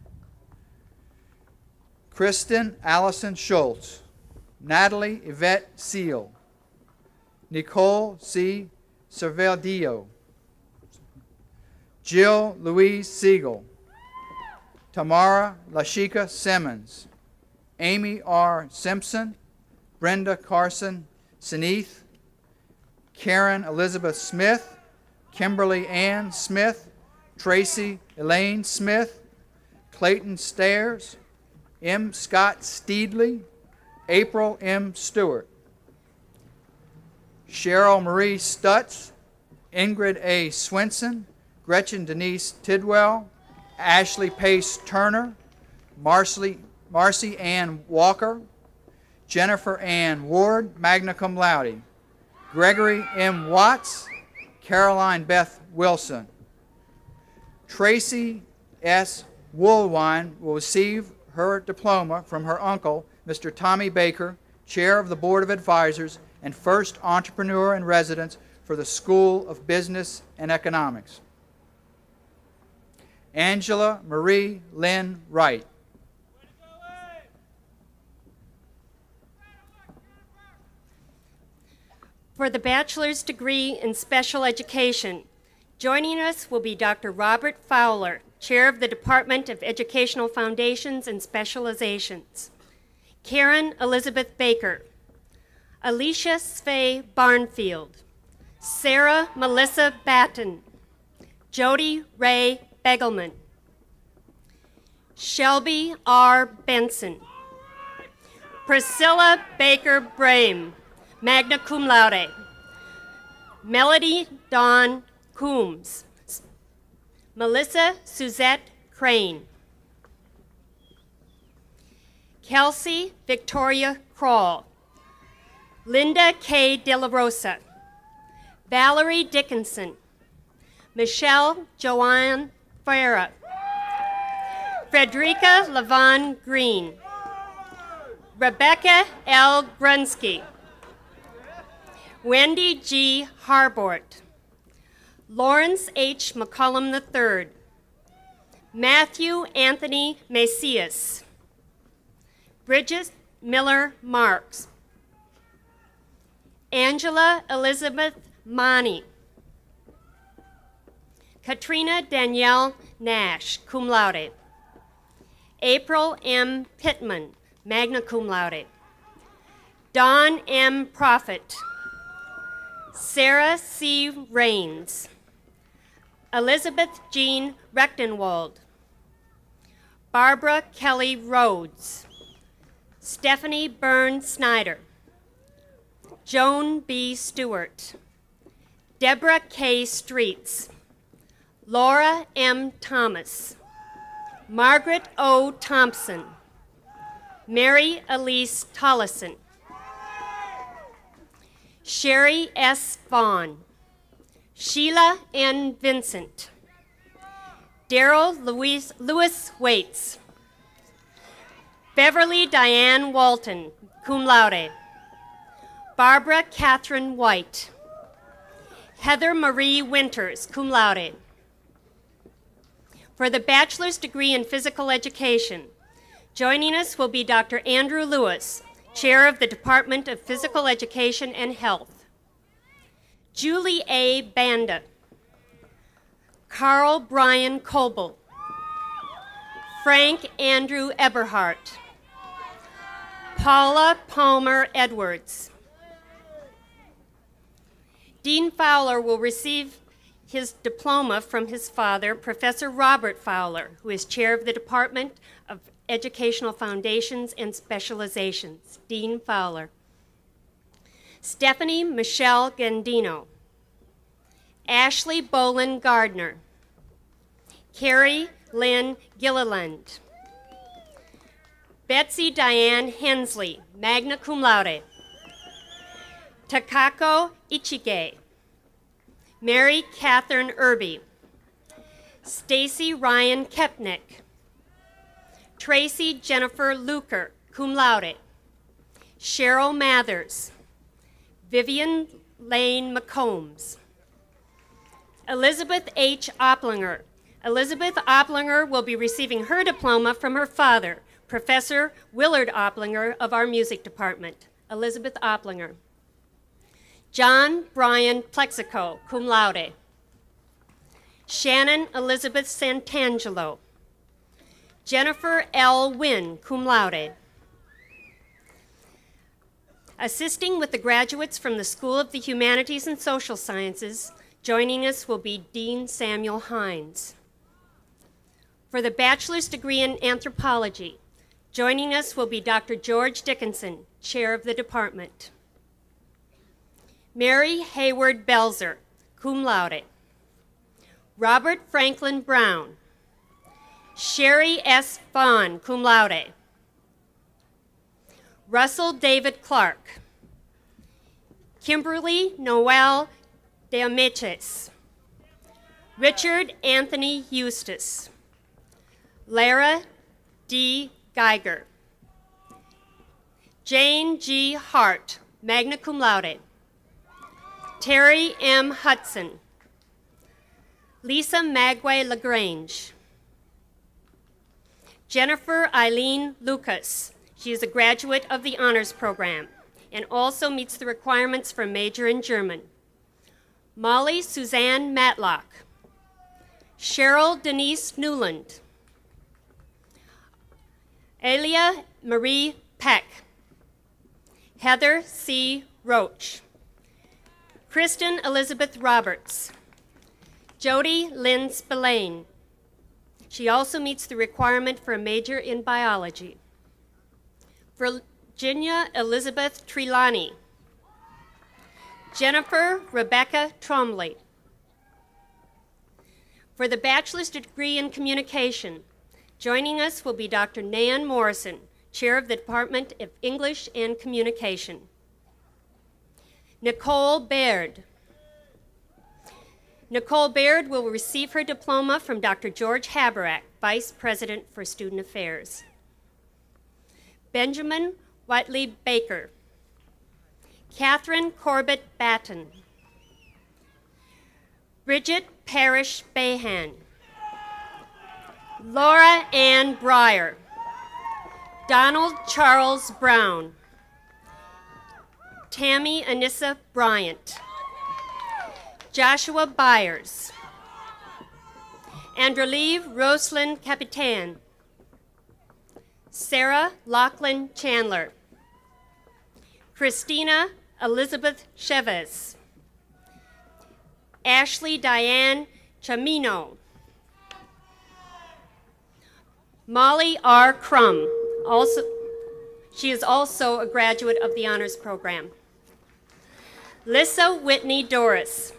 Kristen Allison Schultz. Natalie Yvette Seal. Nicole C. Cerveldio. Jill Louise Siegel. Tamara Lashika Simmons. Amy R. Simpson. Brenda Carson Sineth. Karen Elizabeth Smith. Kimberly Ann Smith. Tracy Elaine Smith. Clayton Stairs. M. Scott Steedley. April M. Stewart. Cheryl Marie Stutz. Ingrid A. Swenson. Gretchen Denise Tidwell. Ashley Pace Turner. Marcy Ann Walker. Jennifer Ann Ward, magna cum laude. Gregory M. Watts. Caroline Beth Wilson. Tracy S. Woolwine will receive her diploma from her uncle, Mr. Tommy Baker, Chair of the Board of Advisors and first entrepreneur in residence for the School of Business and Economics. Angela Marie Lynn Wright. For the bachelor's degree in special education, joining us will be Dr. Robert Fowler, Chair of the Department of Educational Foundations and Specializations. Karen Elizabeth Baker. Alicia Svay Barnfield. Sarah Melissa Batten. Jody Ray Begelman. Shelby R. Benson. Priscilla Baker Brame, magna cum laude. Melody Dawn Coombs. Melissa Suzette Crane. Kelsey Victoria Kroll, Linda K. De La Rosa, Valerie Dickinson, Michelle Joanne Ferreira, Frederica Lavon Green, Rebecca L. Grunsky, Wendy G. Harbort, Lawrence H. McCollum III, Matthew Anthony Macias, Bridget Miller Marks, Angela Elizabeth Mani, Katrina Danielle Nash, cum laude, April M. Pittman, magna cum laude, Dawn M. Prophet, Sarah C. Rains, Elizabeth Jean Rechtenwald, Barbara Kelly Rhodes, Stephanie Byrne Snyder, Joan B. Stewart, Deborah K. Streets, Laura M. Thomas, Margaret O. Thompson, Mary Elise Tollison, Sherry S. Vaughn, Sheila N. Vincent, Daryl Lewis Waits, Beverly Diane Walton, cum laude, Barbara Catherine White, Heather Marie Winters, cum laude. For the bachelor's degree in physical education, joining us will be Dr. Andrew Lewis, chair of the Department of Physical Education and Health, Julie A. Banda, Carl Brian Coble, Frank Andrew Eberhardt, Paula Palmer Edwards. Dean Fowler will receive his diploma from his father, Professor Robert Fowler, who is chair of the Department of Educational Foundations and Specializations. Dean Fowler. Stephanie Michelle Gandino, Ashley Bolin Gardner, Carrie Lynn Gilliland, Betsy Diane Hensley, magna cum laude, Takako Ichige, Mary Catherine Irby, Stacy Ryan Kepnick, Tracy Jennifer Luker, cum laude, Cheryl Mathers, Vivian Lane McCombs, Elizabeth H. Opplinger. Elizabeth Opplinger will be receiving her diploma from her father, Professor Willard Opplinger of our music department. Elizabeth Opplinger. John Brian Plexico, cum laude. Shannon Elizabeth Santangelo. Jennifer L. Wynn, cum laude. Assisting with the graduates from the School of the Humanities and Social Sciences, joining us will be Dean Samuel Hines. For the bachelor's degree in anthropology, joining us will be Dr. George Dickinson, chair of the department. Mary Hayward Belzer, cum laude. Robert Franklin Brown. Sherry S. Vaughn, cum laude. Russell David Clark. Kimberly Noel de Ameches. Richard Anthony Eustace. Lara D. Geiger. Jane G. Hart, magna cum laude. Terry M. Hudson. Lisa Magway LaGrange. Jennifer Eileen Lucas. She is a graduate of the honors program and also meets the requirements for a major in German. Molly Suzanne Matlock. Cheryl Denise Newland. Elia Marie Peck. Heather C. Roach. Kristen Elizabeth Roberts. Jody Lynn Spillane. She also meets the requirement for a major in biology. Virginia Elizabeth Trilani. Jennifer Rebecca Tromley. For the bachelor's degree in communication, joining us will be Dr. Nan Morrison, Chair of the Department of English and Communication. Nicole Baird. Nicole Baird will receive her diploma from Dr. George Haberack, Vice President for Student Affairs. Benjamin Whitley Baker. Catherine Corbett Batten. Bridget Parrish Bahan. Laura Ann Breyer. Donald Charles Brown. Tammy Anissa Bryant. Joshua Byers. Andrelieve Rosalind Capitan. Sarah Lachlan Chandler. Christina Elizabeth Chavez. Ashley Diane Chamino. Molly R. Crum. She is also a graduate of the Honors Program. Lissa Whitney Doris.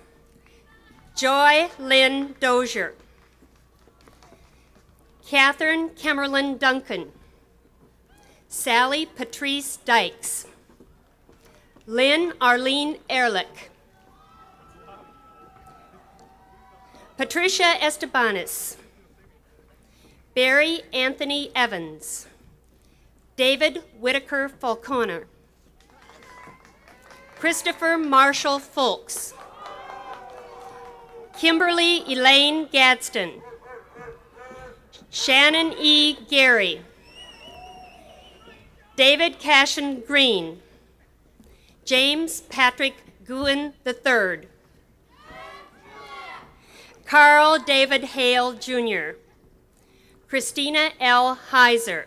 Joy Lynn Dozier. Catherine Kimmerlin Duncan. Sally Patrice Dykes. Lynn Arlene Ehrlich. Patricia Estebanes. Barry Anthony Evans. David Whitaker Falconer. Christopher Marshall Fulks. Kimberly Elaine Gadsden. Shannon E. Gary. David Cashin Green. James Patrick Guin III. Carl David Hale Jr. Christina L. Heiser.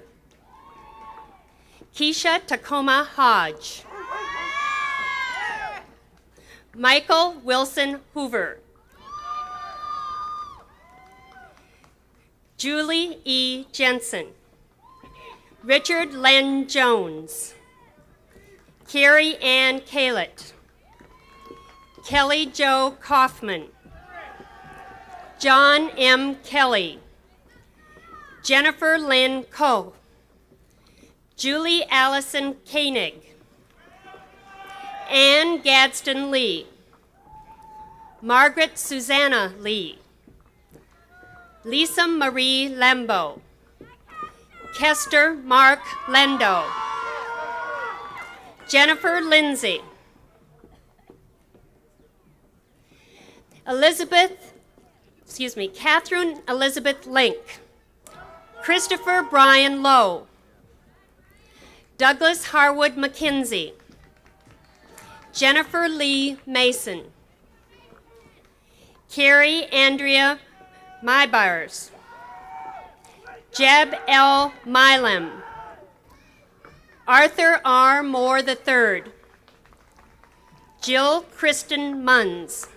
Keisha Tacoma Hodge. Michael Wilson Hoover. Julie E. Jensen. Richard Len Jones. Carrie Ann Kalett. Kelly Jo Kaufman. John M. Kelly. Jennifer Lynn Coe. Julie Allison Koenig. Ann Gadsden Lee. Margaret Susanna Lee. Lisa Marie Lembo. Kester Mark Lendo. Jennifer Lindsay. Catherine Elizabeth Link. Christopher Brian Lowe. Douglas Harwood McKenzie. Jennifer Lee Mason. Carrie Andrea Mybars. Jeb L. Milam. Arthur R. Moore III. Jill Kristen Munns.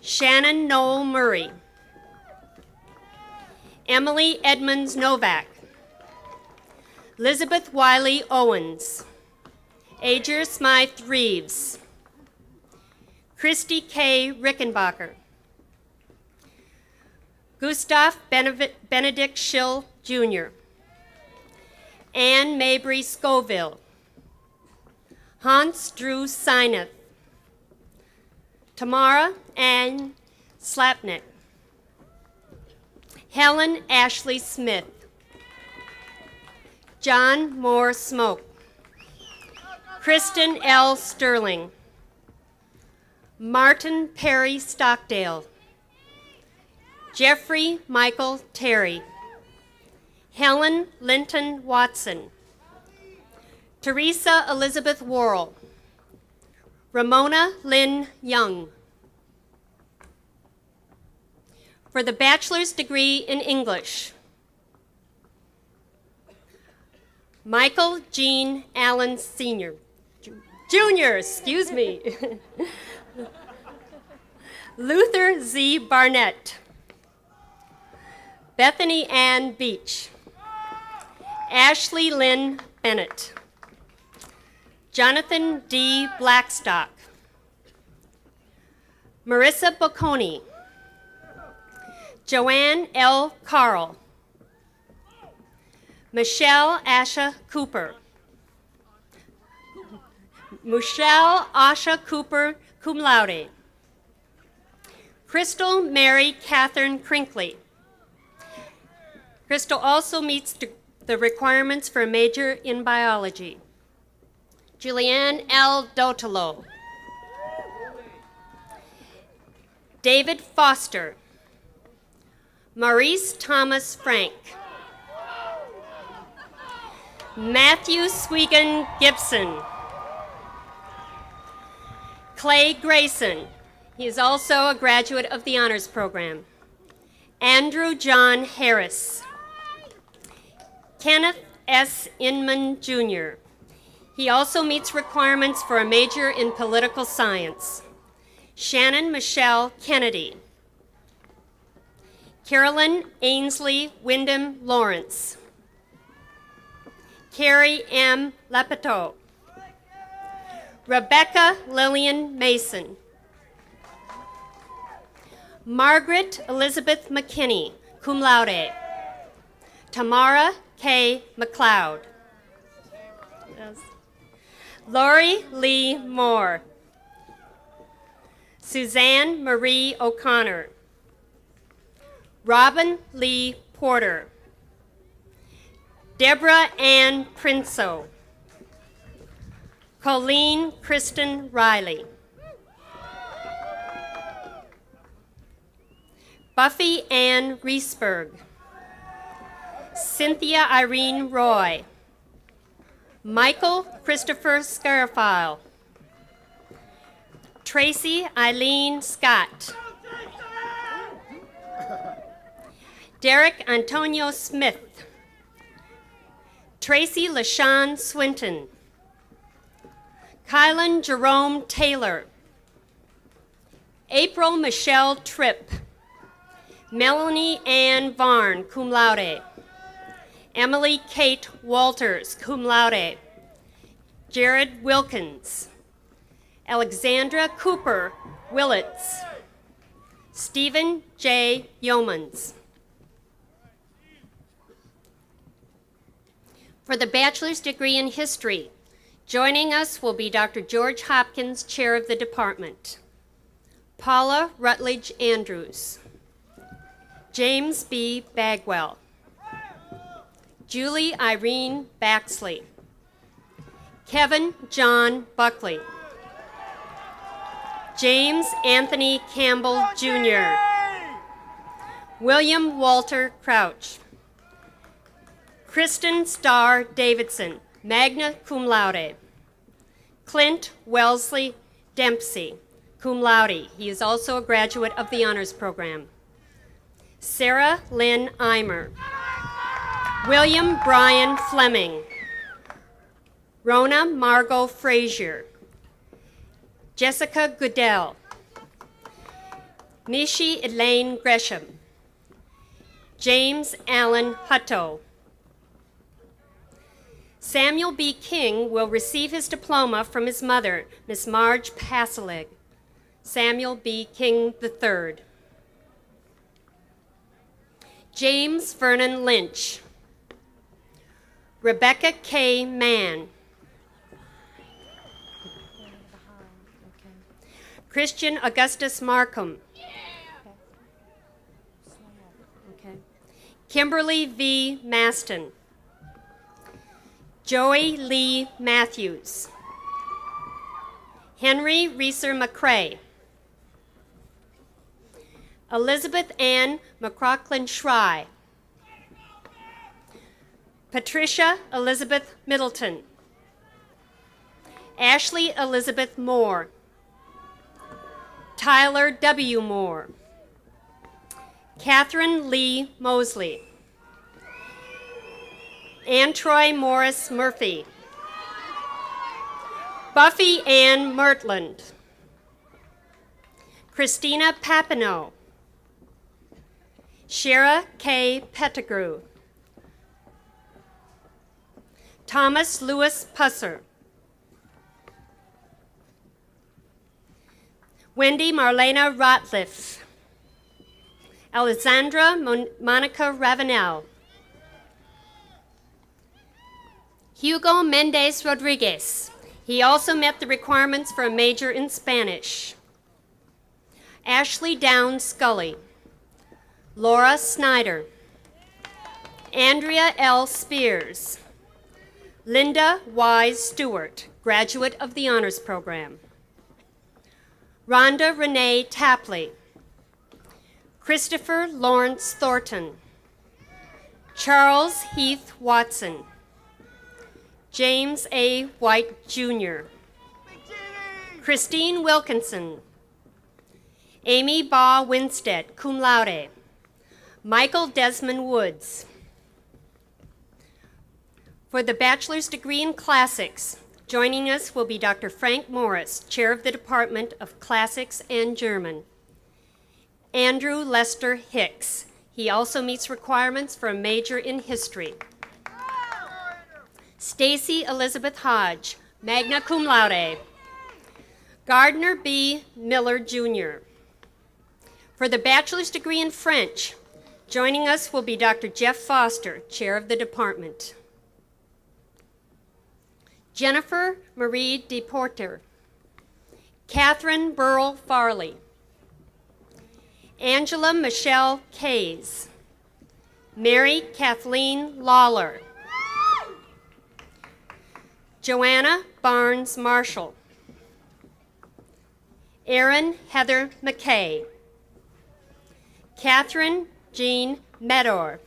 Shannon Noel Murray. Emily Edmonds Novak. Elizabeth Wiley Owens. Ager Smythe Reeves. Christy K. Rickenbacker. Gustav Benedict Schill, Jr. Anne Mabry Scoville. Hans Drew Seineth. Tamara Ann Slapnick. Helen Ashley Smith. John Moore Smoke. Kristen L. Sterling. Martin Perry Stockdale. Jeffrey Michael Terry. Helen Linton Watson. Teresa Elizabeth Worrell. Ramona Lynn Young. For the bachelor's degree in English, Michael Jean Allen Sr. Jr., excuse me. Luther Z. Barnett. Bethany Ann Beach. Ashley Lynn Bennett. Jonathan D. Blackstock. Marissa Bocconi. Joanne L. Carl. Michelle Asha Cooper. Michelle Asha Cooper, cum laude. Crystal Mary Catherine Crinkley. Crystal also meets the requirements for a major in biology. Julianne L. Dotolo. David Foster. Maurice Thomas Frank. Matthew Swegan Gibson. Clay Grayson. He is also a graduate of the Honors Program. Andrew John Harris. Kenneth S. Inman, Jr. He also meets requirements for a major in political science. Shannon Michelle Kennedy. Carolyn Ainsley Wyndham Lawrence. Carrie M. Lapeteau. Rebecca Lillian Mason. Margaret Elizabeth McKinney, cum laude. Tamara K. McLeod. Yes. Lori Lee Moore. Suzanne Marie O'Connor. Robin Lee Porter. Deborah Ann Princeau. Colleen Kristen Riley. Buffy Ann Reesberg. Cynthia Irene Roy. Michael Christopher Scarafile. Tracy Eileen Scott. Derek Antonio Smith. Tracy LaShawn Swinton. Kylan Jerome Taylor. April Michelle Tripp. Melanie Ann Varn, cum laude. Emily Kate Walters, cum laude. Jared Wilkins. Alexandra Cooper Willits. Stephen J. Yeomans. For the bachelor's degree in history, joining us will be Dr. George Hopkins, chair of the department. Paula Rutledge Andrews. James B. Bagwell. Julie Irene Baxley. Kevin John Buckley. James Anthony Campbell, Jr. William Walter Crouch. Kristen Starr Davidson, magna cum laude. Clint Wellesley Dempsey, cum laude. He is also a graduate of the Honors Program. Sarah Lynn Eimer. William Brian Fleming. Rona Margot Frazier. Jessica Goodell. Nishi Elaine Gresham. James Allen Hutto. Samuel B. King will receive his diploma from his mother, Miss Marge Paselig. Samuel B. King III. James Vernon Lynch. Rebecca K. Mann. Christian Augustus Markham. Okay. Kimberly V. Maston. Joey Lee Matthews. Henry Reeser McCrae. Elizabeth Ann McCrocklin Schrei. Patricia Elizabeth Middleton. Ashley Elizabeth Moore. Tyler W. Moore. Catherine Lee Mosley. Antroy Morris Murphy. Buffy Ann Mertland. Christina Papineau. Shara K. Pettigrew. Thomas Lewis Pusser. Wendy Marlena Rotliff. Alexandra Monica Ravenel. Hugo Mendez Rodriguez. He also met the requirements for a major in Spanish. Ashley Downs Scully. Laura Snyder. Andrea L. Spears. Linda Y. Stewart, graduate of the Honors Program. Rhonda Renee Tapley. Christopher Lawrence Thornton. Charles Heath Watson. James A. White, Jr. Christine Wilkinson. Amy Baugh Winstead, cum laude. Michael Desmond Woods. For the bachelor's degree in classics, joining us will be Dr. Frank Morris, chair of the Department of Classics and German. Andrew Lester Hicks. He also meets requirements for a major in history. Stacy Elizabeth Hodge, magna cum laude. Gardner B. Miller, Jr. For the bachelor's degree in French, joining us will be Dr. Jeff Foster, chair of the department. Jennifer Marie DePorter. Catherine Burrell Farley. Angela Michelle Kays. Mary Kathleen Lawler. Joanna Barnes Marshall. Erin Heather McKay. Catherine Jean Medor.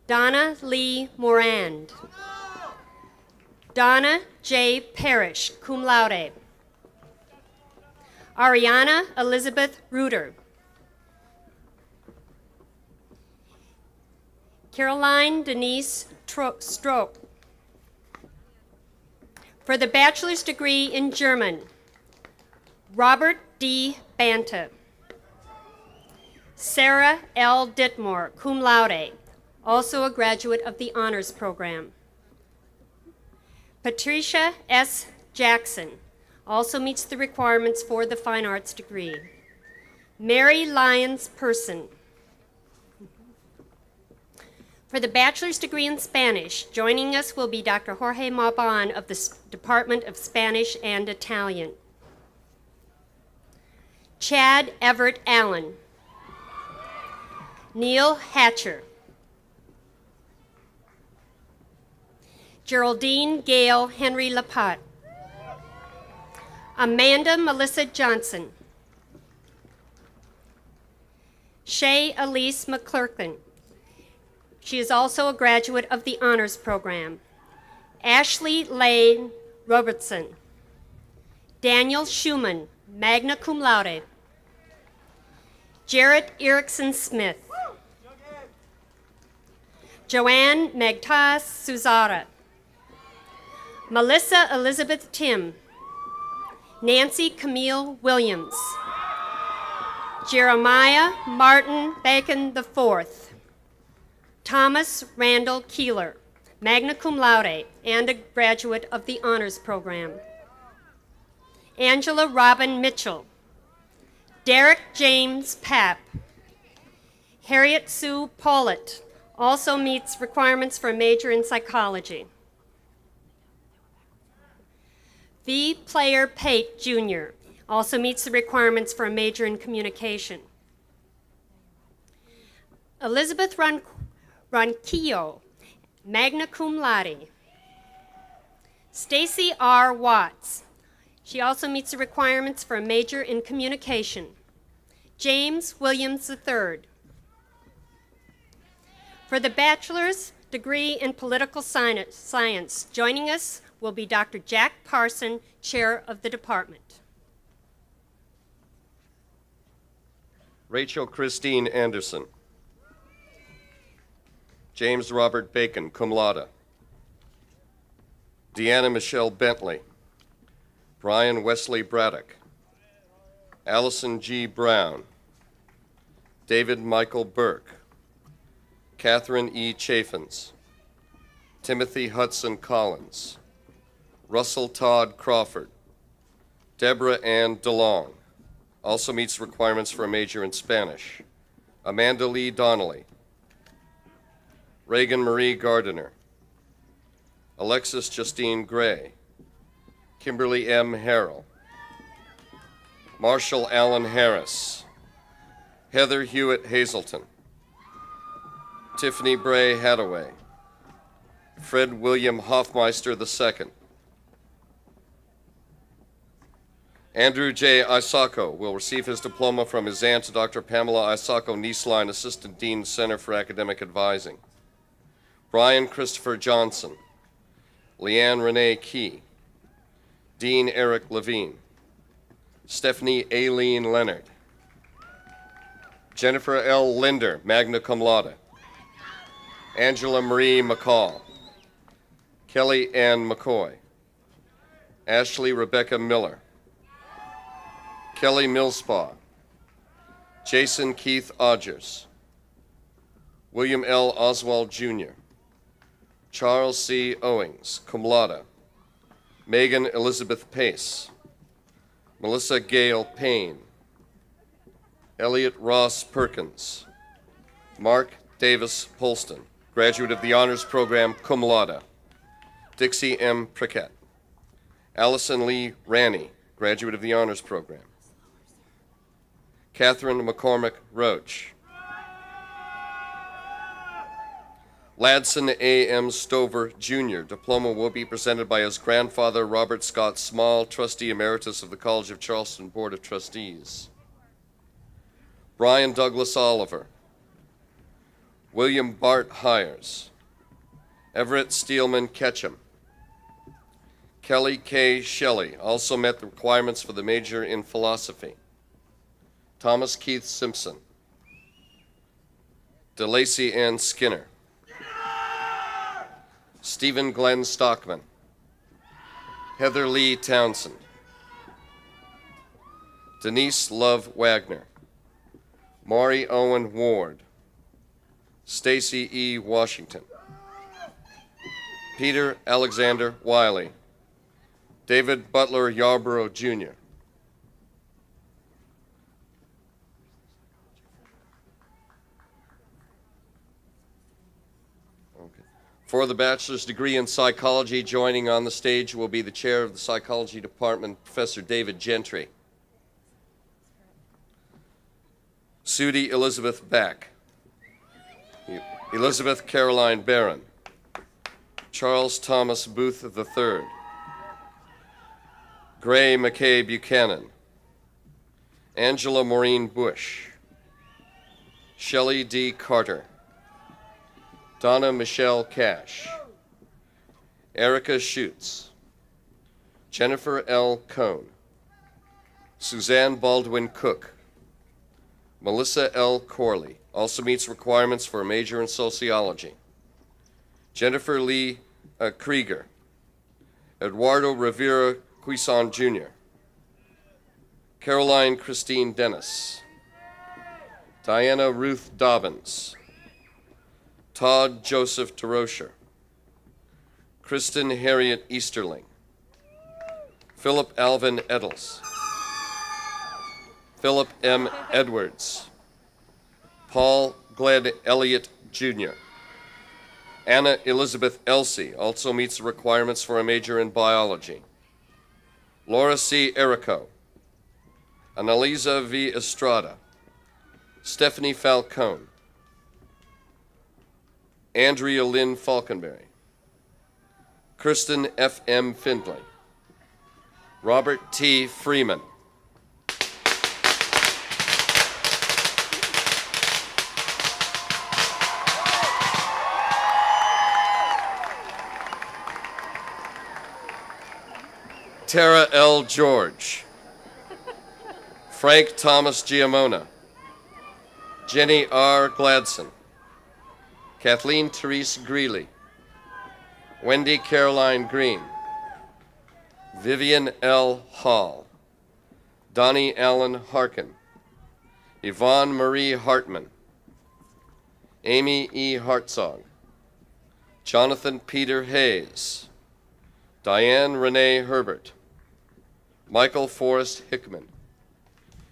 Donna Lee Morand. Donna J. Parrish, cum laude. Ariana Elizabeth Reuter. Caroline Denise Stroke. For the bachelor's degree in German, Robert D. Banta. Sarah L. Ditmore, cum laude, also a graduate of the Honors Program. Patricia S. Jackson also meets the requirements for the Fine Arts degree. Mary Lyons Person. For the bachelor's degree in Spanish, joining us will be Dr. Jorge Maban of the Department of Spanish and Italian. Chad Everett Allen. Neil Hatcher. Geraldine Gail Henry Lapat. Amanda Melissa Johnson. Shay Elise McClurkin. She is also a graduate of the Honors Program. Ashley Lane Robertson. Daniel Schumann, magna cum laude. Jarrett Erickson Smith. Joanne Magtas Suzara. Melissa Elizabeth Tim. Nancy Camille Williams. Jeremiah Martin Bacon IV. Thomas Randall Keeler, magna cum laude and a graduate of the Honors Program. Angela Robin Mitchell. Derek James Papp. Harriet Sue Paulett also meets requirements for a major in psychology. V. Player Pate, Jr. also meets the requirements for a major in communication. Elizabeth Ronquillo, magna cum laude. Stacy R. Watts. She also meets the requirements for a major in communication. James Williams III. For the bachelor's degree in political science, joining us will be Dr. Jack Parson, chair of the department. Rachel Christine Anderson. James Robert Bacon, cum laude. Deanna Michelle Bentley. Brian Wesley Braddock. Allison G. Brown. David Michael Burke. Catherine E. Chaffins. Timothy Hudson Collins. Russell Todd Crawford. Deborah Ann DeLong. Also meets requirements for a major in Spanish. Amanda Lee Donnelly. Reagan Marie Gardiner. Alexis Justine Gray, Kimberly M. Harrell, Marshall Allen Harris, Heather Hewitt Hazelton, Tiffany Bray Hadaway, Fred William Hoffmeister II. Andrew J. Isako will receive his diploma from his aunt, Dr. Pamela Isako Nieslein, Assistant Dean, Center for Academic Advising. Brian Christopher Johnson, Leanne Renee Key, Dean Eric Levine, Stephanie Aileen Leonard, Jennifer L. Linder, magna cum laude, Angela Marie McCall, Kelly Ann McCoy, Ashley Rebecca Miller, Kelly Millspaw, Jason Keith Odgers, William L. Oswald Jr., Charles C. Owings, cum laude, Megan Elizabeth Pace, Melissa Gale Payne, Elliot Ross Perkins, Mark Davis Polston, graduate of the Honors Program, cum laude, Dixie M. Prickett, Allison Lee Ranney, graduate of the Honors Program, Catherine McCormick Roach, Ladson A.M. Stover, Jr., diploma will be presented by his grandfather, Robert Scott Small, Trustee Emeritus of the College of Charleston Board of Trustees. Brian Douglas Oliver, William Bart Hires, Everett Steelman Ketchum, Kelly K. Shelley, also met the requirements for the major in philosophy. Thomas Keith Simpson, DeLacy Ann Skinner, Stephen Glenn Stockman, Heather Lee Townsend, Denise Love Wagner, Maury Owen Ward, Stacy E. Washington, Peter Alexander Wiley, David Butler Yarborough, Jr., For the bachelor's degree in psychology, joining on the stage will be the chair of the psychology department, Professor David Gentry. Sudie Elizabeth Back, Elizabeth Caroline Barron, Charles Thomas Booth III, Gray McKay Buchanan, Angela Maureen Bush, Shelley D. Carter, Donna Michelle Cash, Erica Schutz, Jennifer L. Cohn, Suzanne Baldwin Cook, Melissa L. Corley, also meets requirements for a major in sociology, Jennifer Lee Krieger, Eduardo Rivera Cuison Jr., Caroline Christine Dennis, Diana Ruth Dobbins, Todd Joseph DeRocher, Kristen Harriet Easterling, Philip Alvin Edels, Philip M. Edwards, Paul Gled Elliott Jr., Anna Elizabeth Elsey, also meets the requirements for a major in biology, Laura C. Erico, Annalisa V. Estrada, Stephanie Falcone, Andrea Lynn Falconberry, Kristen F. M. Findlay, Robert T. Freeman, Tara L. George, Frank Thomas Giamona, Jenny R. Gladson, Kathleen Therese Greeley, Wendy Caroline Green, Vivian L. Hall, Donnie Allen Harkin, Yvonne Marie Hartman, Amy E. Hartzog, Jonathan Peter Hayes, Diane Renee Herbert, Michael Forrest Hickman,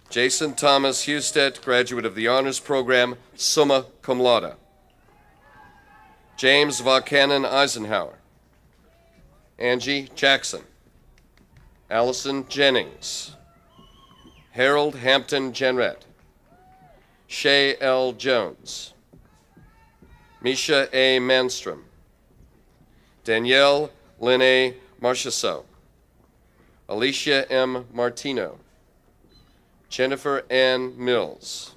Jason Thomas Husted, graduate of the Honors Program, summa cum laude, James Vaucanon Eisenhower, Angie Jackson, Allison Jennings, Harold Hampton Jenrette, Shay L. Jones, Misha A. Manstrom, Danielle Lene Marchessault, Alicia M. Martino, Jennifer Ann Mills,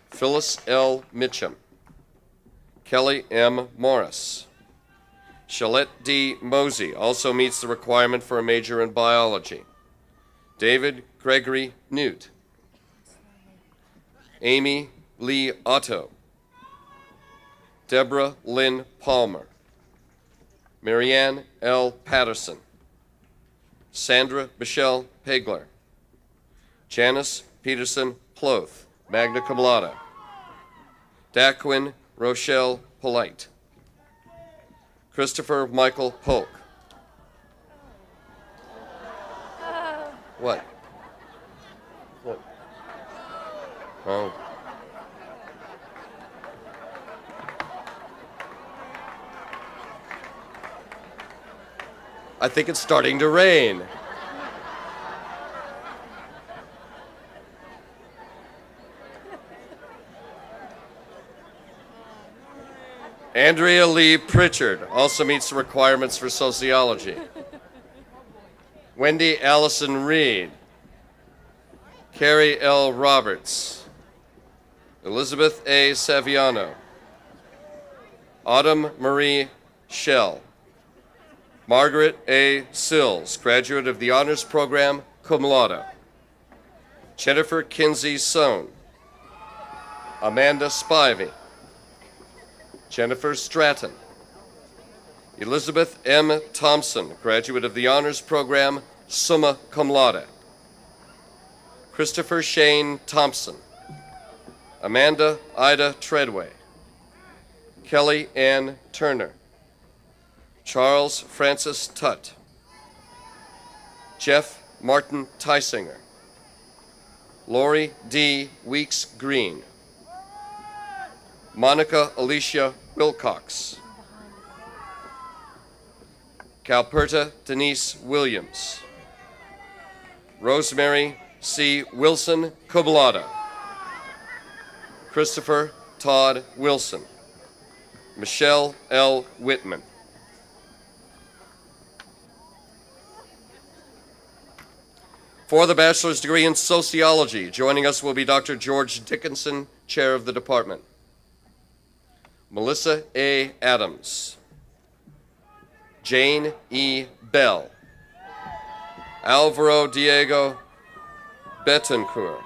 Phyllis L. Mitchum, Kelly M. Morris, Shalette D. Mosey also meets the requirement for a major in biology. David Gregory Newt, Amy Lee Otto, Deborah Lynn Palmer, Marianne L. Patterson, Sandra Michelle Pegler, Janice Peterson Ploth, magna cum laude, Daquin Rochelle Polite, Christopher Michael Polk. What? What? Oh. I think it's starting to rain. Andrea Lee Pritchard also meets the requirements for sociology. Wendy Allison Reed, Carrie L. Roberts, Elizabeth A. Saviano, Autumn Marie Schell, Margaret A. Sills, graduate of the Honors Program, cum laude, Jennifer Kinsey Sohn, Amanda Spivey, Jennifer Stratton, Elizabeth M. Thompson, graduate of the Honors Program, summa cum laude, Christopher Shane Thompson, Amanda Ida Treadway, Kelly Ann Turner, Charles Francis Tutt, Jeff Martin Tysinger, Lori D. Weeks Green, Monica Alicia Wilcox, Calperta Denise Williams, Rosemary C. Wilson, cum laude, Christopher Todd Wilson, Michelle L. Whitman. For the bachelor's degree in sociology, joining us will be Dr. George Dickinson, chair of the department. Melissa A. Adams, Jane E. Bell, Alvaro Diego Betancourt,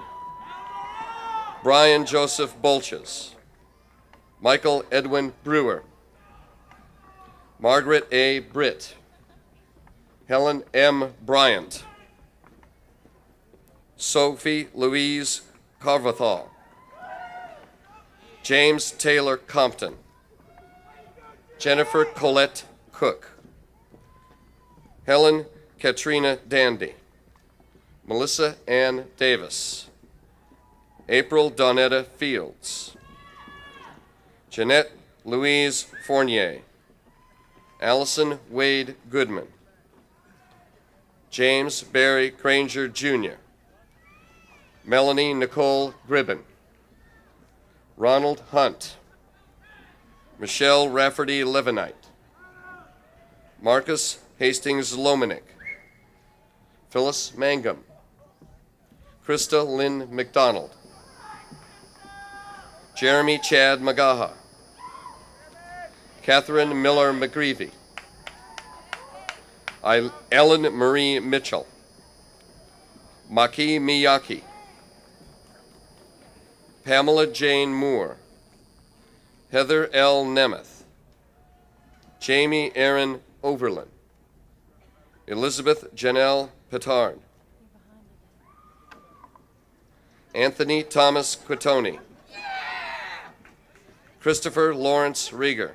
Brian Joseph Bolches, Michael Edwin Brewer, Margaret A. Britt, Helen M. Bryant, Sophie Louise Carvathal, James Taylor Compton, Jennifer Colette Cook, Helen Katrina Dandy, Melissa Ann Davis, April Donetta Fields, Jeanette Louise Fournier, Allison Wade Goodman, James Barry Granger Jr., Melanie Nicole Gribben, Ronald Hunt, Michelle Rafferty Levenite, Marcus Hastings Lomenick, Phyllis Mangum, Krista Lynn McDonald, Jeremy Chad Magaha, Catherine Miller McGreevy, Ellen Marie Mitchell, Maki Miyaki, Pamela Jane Moore, Heather L. Nemeth, Jamie Aaron Overland, Elizabeth Janelle Petard, Anthony Thomas Quitoni, Christopher Lawrence Rieger,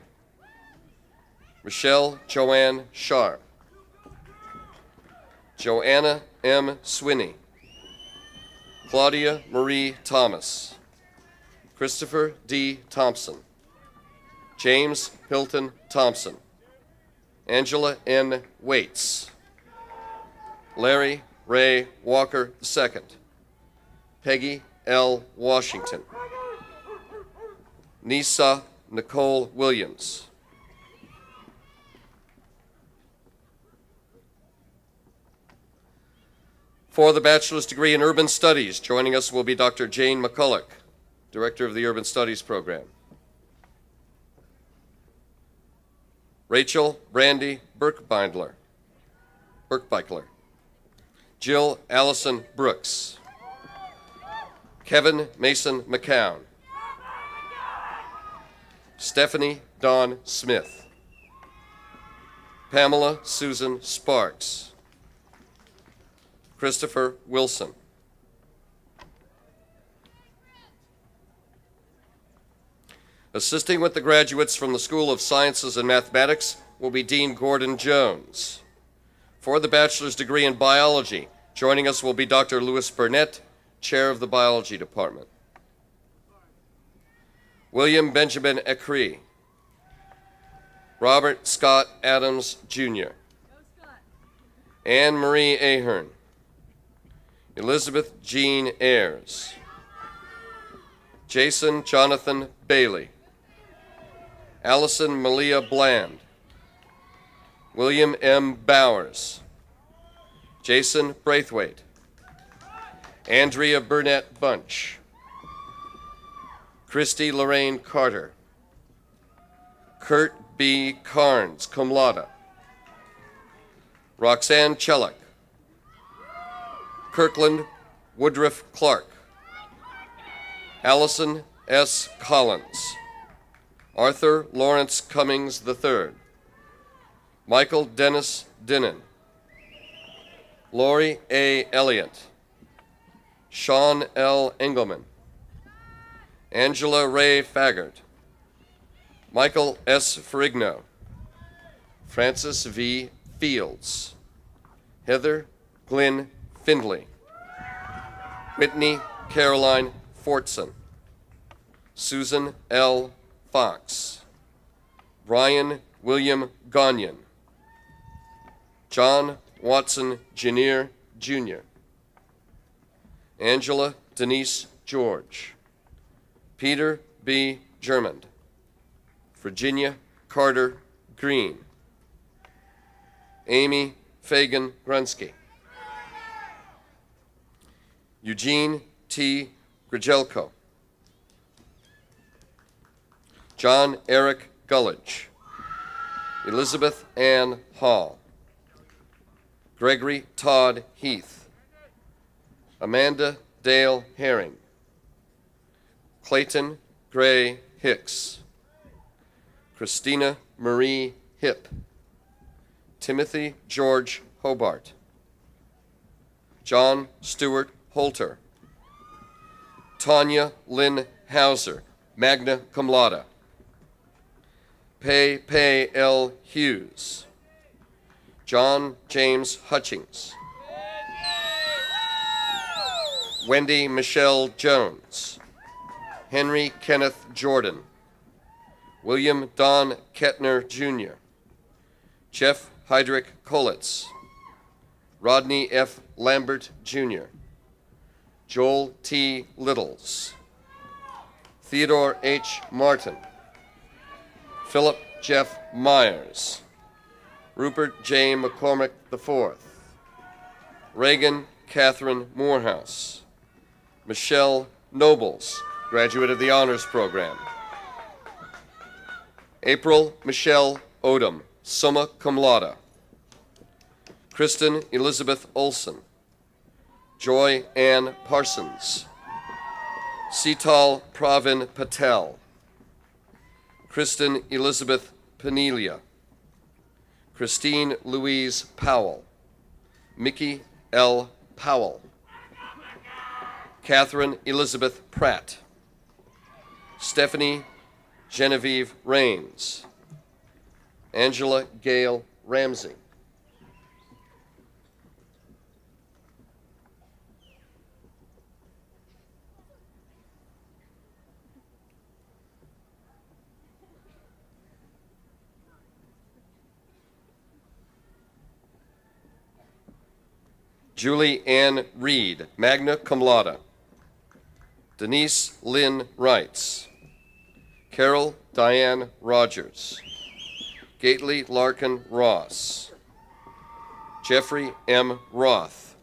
Michelle Joanne Sharp, Joanna M. Swinney, Claudia Marie Thomas, Christopher D. Thompson, James Hilton Thompson, Angela N. Waits, Larry Ray Walker II, Peggy L. Washington, Nisa Nicole Williams, for the bachelor's degree in urban studies, joining us will be Dr. Jane McCulloch, director of the urban studies program. Rachel Brandy Burkbeikler, Jill Allison Brooks, Kevin Mason McCown, Stephanie Dawn Smith, Pamela Susan Sparks, Christopher Wilson, assisting with the graduates from the School of Sciences and Mathematics will be Dean Gordon Jones. For the bachelor's degree in biology, joining us will be Dr. Louis Burnett, chair of the biology department. William Benjamin Ecree, Robert Scott Adams, Jr., Anne Marie Ahern, Elizabeth Jean Ayers, Jason Jonathan Bailey, Allison Malia Bland, William M. Bowers, Jason Braithwaite, Andrea Burnett Bunch, Christy Lorraine Carter, Kurt B. Carnes, cum laude, Roxanne Chellick, Kirkland Woodruff Clark, Allison S. Collins, Arthur Lawrence Cummings III, Michael Dennis Dinnan, Lori A. Elliott, Sean L. Engelman, Angela Ray Faggart, Michael S. Ferrigno, Francis V. Fields, Heather Glynn Findley, Whitney Caroline Fortson, Susan L. Fox, Brian William Gagnon, John Watson Janier, Jr., Angela Denise George, Peter B. Germond, Virginia Carter Green, Amy Fagan Grunsky, Eugene T. Grijelko, John Eric Gullidge, Elizabeth Ann Hall, Gregory Todd Heath, Amanda Dale Herring, Clayton Gray Hicks, Christina Marie Hipp, Timothy George Hobart, John Stewart Holter, Tanya Lynn Hauser, magna cum laude, Pei L. Hughes, John James Hutchings, Wendy Michelle Jones, Henry Kenneth Jordan, William Don Kettner Jr., Jeff Heydrich Kolitz, Rodney F. Lambert Jr., Joel T. Littles, Theodore H. Martin, Philip Jeff Myers, Rupert J. McCormick IV, Reagan Catherine Morehouse, Michelle Nobles, graduate of the Honors Program, April Michelle Odom, summa cum laude, Kristen Elizabeth Olson, Joy Ann Parsons, Sital Pravin Patel, Kristen Elizabeth Penelia, Christine Louise Powell, Mickey L. Powell, Catherine Elizabeth Pratt, Stephanie Genevieve Rains, Angela Gale Ramsey, Julie Ann Reed, magna cum laude. Denise Lynn Wrights. Carol Diane Rogers. Gately Larkin Ross. Jeffrey M. Roth.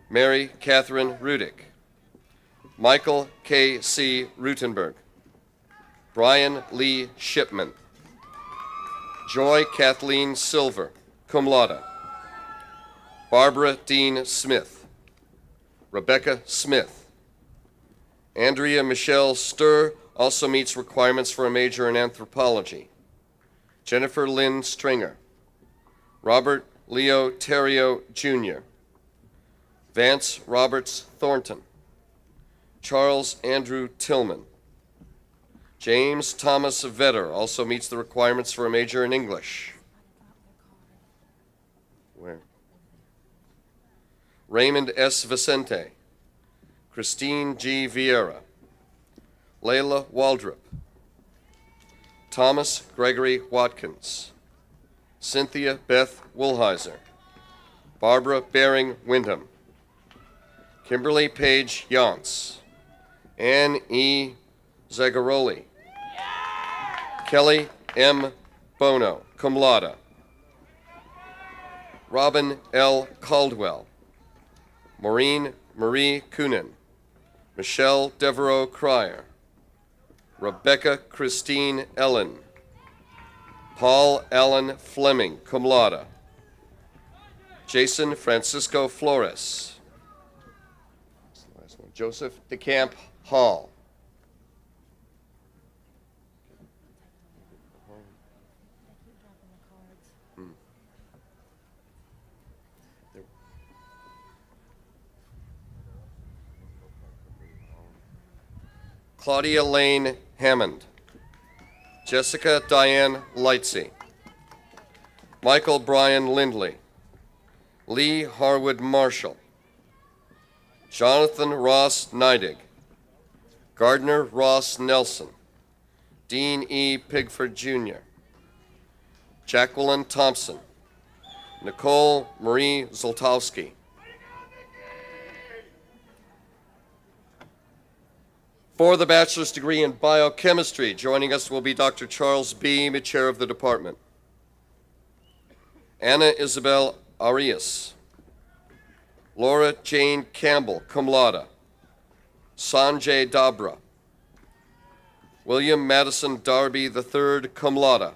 Mary Catherine Rudick. Michael K. C. Rutenberg. Brian Lee Shipman. Joy Kathleen Silver, cum laude. Barbara Dean Smith. Rebecca Smith. Andrea Michelle Sturr also meets requirements for a major in anthropology. Jennifer Lynn Stringer. Robert Leo Terrio, Jr. Vance Roberts Thornton. Charles Andrew Tillman. James Thomas Vetter also meets the requirements for a major in English. Where? Raymond S. Vicente. Christine G. Vieira. Layla Waldrop. Thomas Gregory Watkins. Cynthia Beth Woolheiser. Barbara Baring Wyndham. Kimberly Page Yance. Ann E. Zagaroli. Kelly M. Bono, cum laude. Robin L. Caldwell. Maureen Marie Coonan. Michelle Devereaux Cryer. Rebecca Christine Ellen. Paul Allen Fleming, cum laude. Jason Francisco Flores. Joseph DeCamp Hall. Claudia Lane Hammond. Jessica Diane Lightsey. Michael Brian Lindley. Lee Harwood Marshall. Jonathan Ross Neidig. Gardner Ross Nelson. Dean E. Pigford, Jr. Jacqueline Thompson. Nicole Marie Zoltowski. For the bachelor's degree in biochemistry, joining us will be Dr. Charles Beam, chair of the department. Anna Isabel Arias. Laura Jane Campbell, cum laude. Sanjay Dabra. William Madison Darby III, cum laude.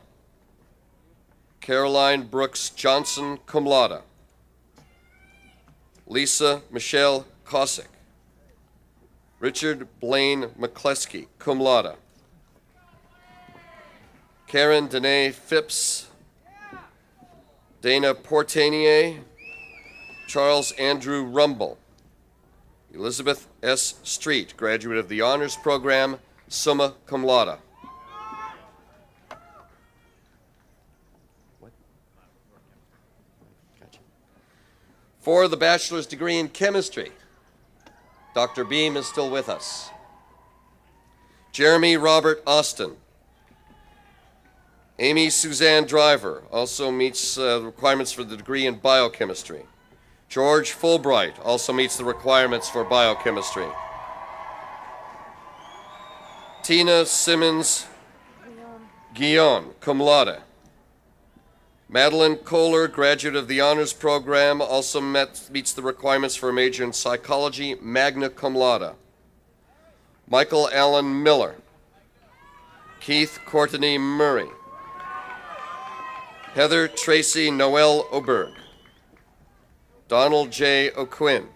Caroline Brooks Johnson, cum laude. Lisa Michelle Cossack. Richard Blaine McCleskey, cum laude. Karen Danae Phipps. Dana Portanier. Charles Andrew Rumble. Elizabeth S. Street, graduate of the Honors Program, summa cum laude. For the bachelor's degree in chemistry, Dr. Beam is still with us. Jeremy Robert Austin. Amy Suzanne Driver also meets the requirements for the degree in biochemistry. George Fulbright also meets the requirements for biochemistry. Tina Simmons Guillaume, cum laude. Madeline Kohler, graduate of the Honors Program, also meets the requirements for a major in psychology, magna cum laude. Michael Allen Miller. Keith Courtney Murray. Heather Tracy Noel Oberg. Donald J. O'Quinn.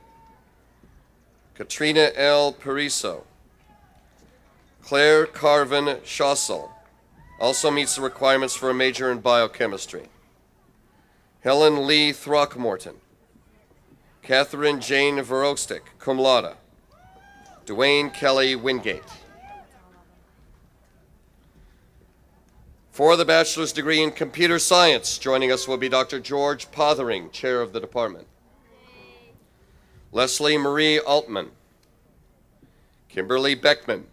Katrina L. Pariso. Claire Carvin Schossel also meets the requirements for a major in biochemistry. Helen Lee Throckmorton. Catherine Jane Verostic, cum laude. Dwayne Kelly Wingate. For the bachelor's degree in computer science, joining us will be Dr. George Pothering, chair of the department. Leslie Marie Altman. Kimberly Beckman.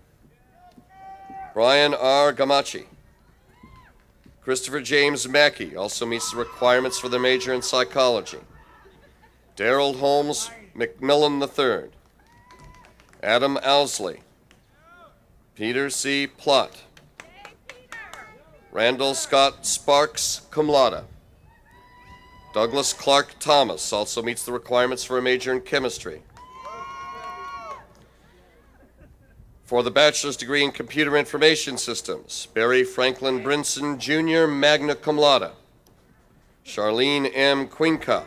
Brian R. Gamachi. Christopher James Mackey also meets the requirements for the major in psychology. Darrell Holmes McMillan III, Adam Owsley, Peter C. Plott, Randall Scott Sparks, cum laude. Douglas Clark Thomas also meets the requirements for a major in chemistry. For the bachelor's degree in computer information systems, Barry Franklin Brinson, Jr., magna cum laude. Charlene M. Quinca,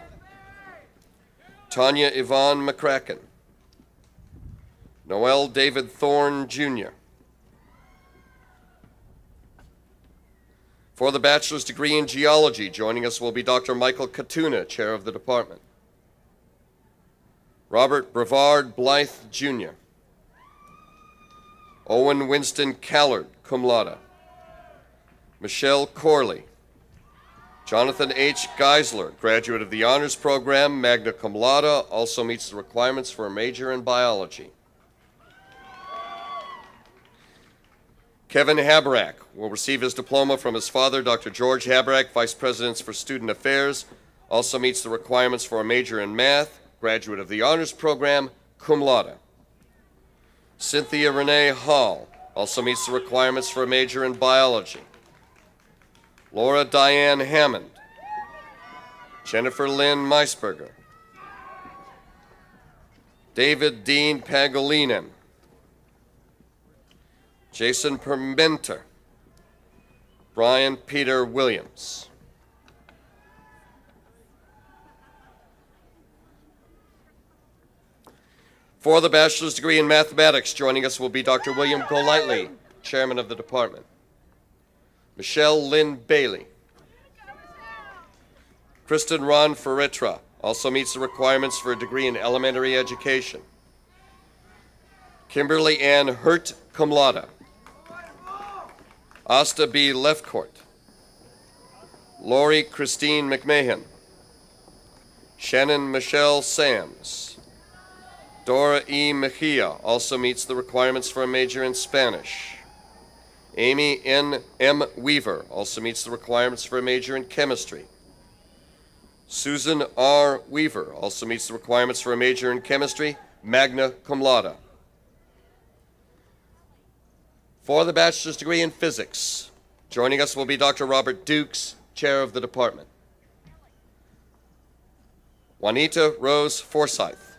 Tanya Yvonne McCracken, Noel David Thorne, Jr. For the bachelor's degree in geology, joining us will be Dr. Michael Katuna, chair of the department. Robert Brevard Blythe, Jr. Owen Winston Callard, cum laude. Michelle Corley. Jonathan H. Geisler, graduate of the honors program, magna cum laude, also meets the requirements for a major in biology. Kevin Haberak will receive his diploma from his father, Dr. George Haberak, Vice President for Student Affairs, also meets the requirements for a major in math, graduate of the honors program, cum laude. Cynthia Renee Hall also meets the requirements for a major in biology. Laura Diane Hammond, Jennifer Lynn Meisberger, David Dean Pagolinen, Jason Permenter, Brian Peter Williams. For the bachelor's degree in mathematics, joining us will be Dr. William Golightly, chairman of the department. Michelle Lynn Bailey. Kristen Ron Ferretra also meets the requirements for a degree in elementary education. Kimberly Ann Hurt, cum laude. Asta B. Lefcourt, Lori Christine McMahon, Shannon Michelle Sams, Dora E. Mejia also meets the requirements for a major in Spanish. Amy N. M. Weaver also meets the requirements for a major in chemistry. Susan R. Weaver also meets the requirements for a major in chemistry, magna cum laude. For the bachelor's degree in physics, joining us will be Dr. Robert Dukes, chair of the department. Juanita Rose Forsyth.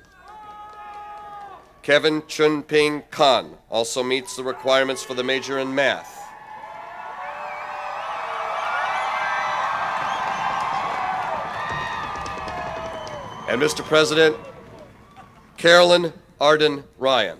Kevin Chun-Ping Khan also meets the requirements for the major in math. And Mr. President, Carolyn Arden Ryan.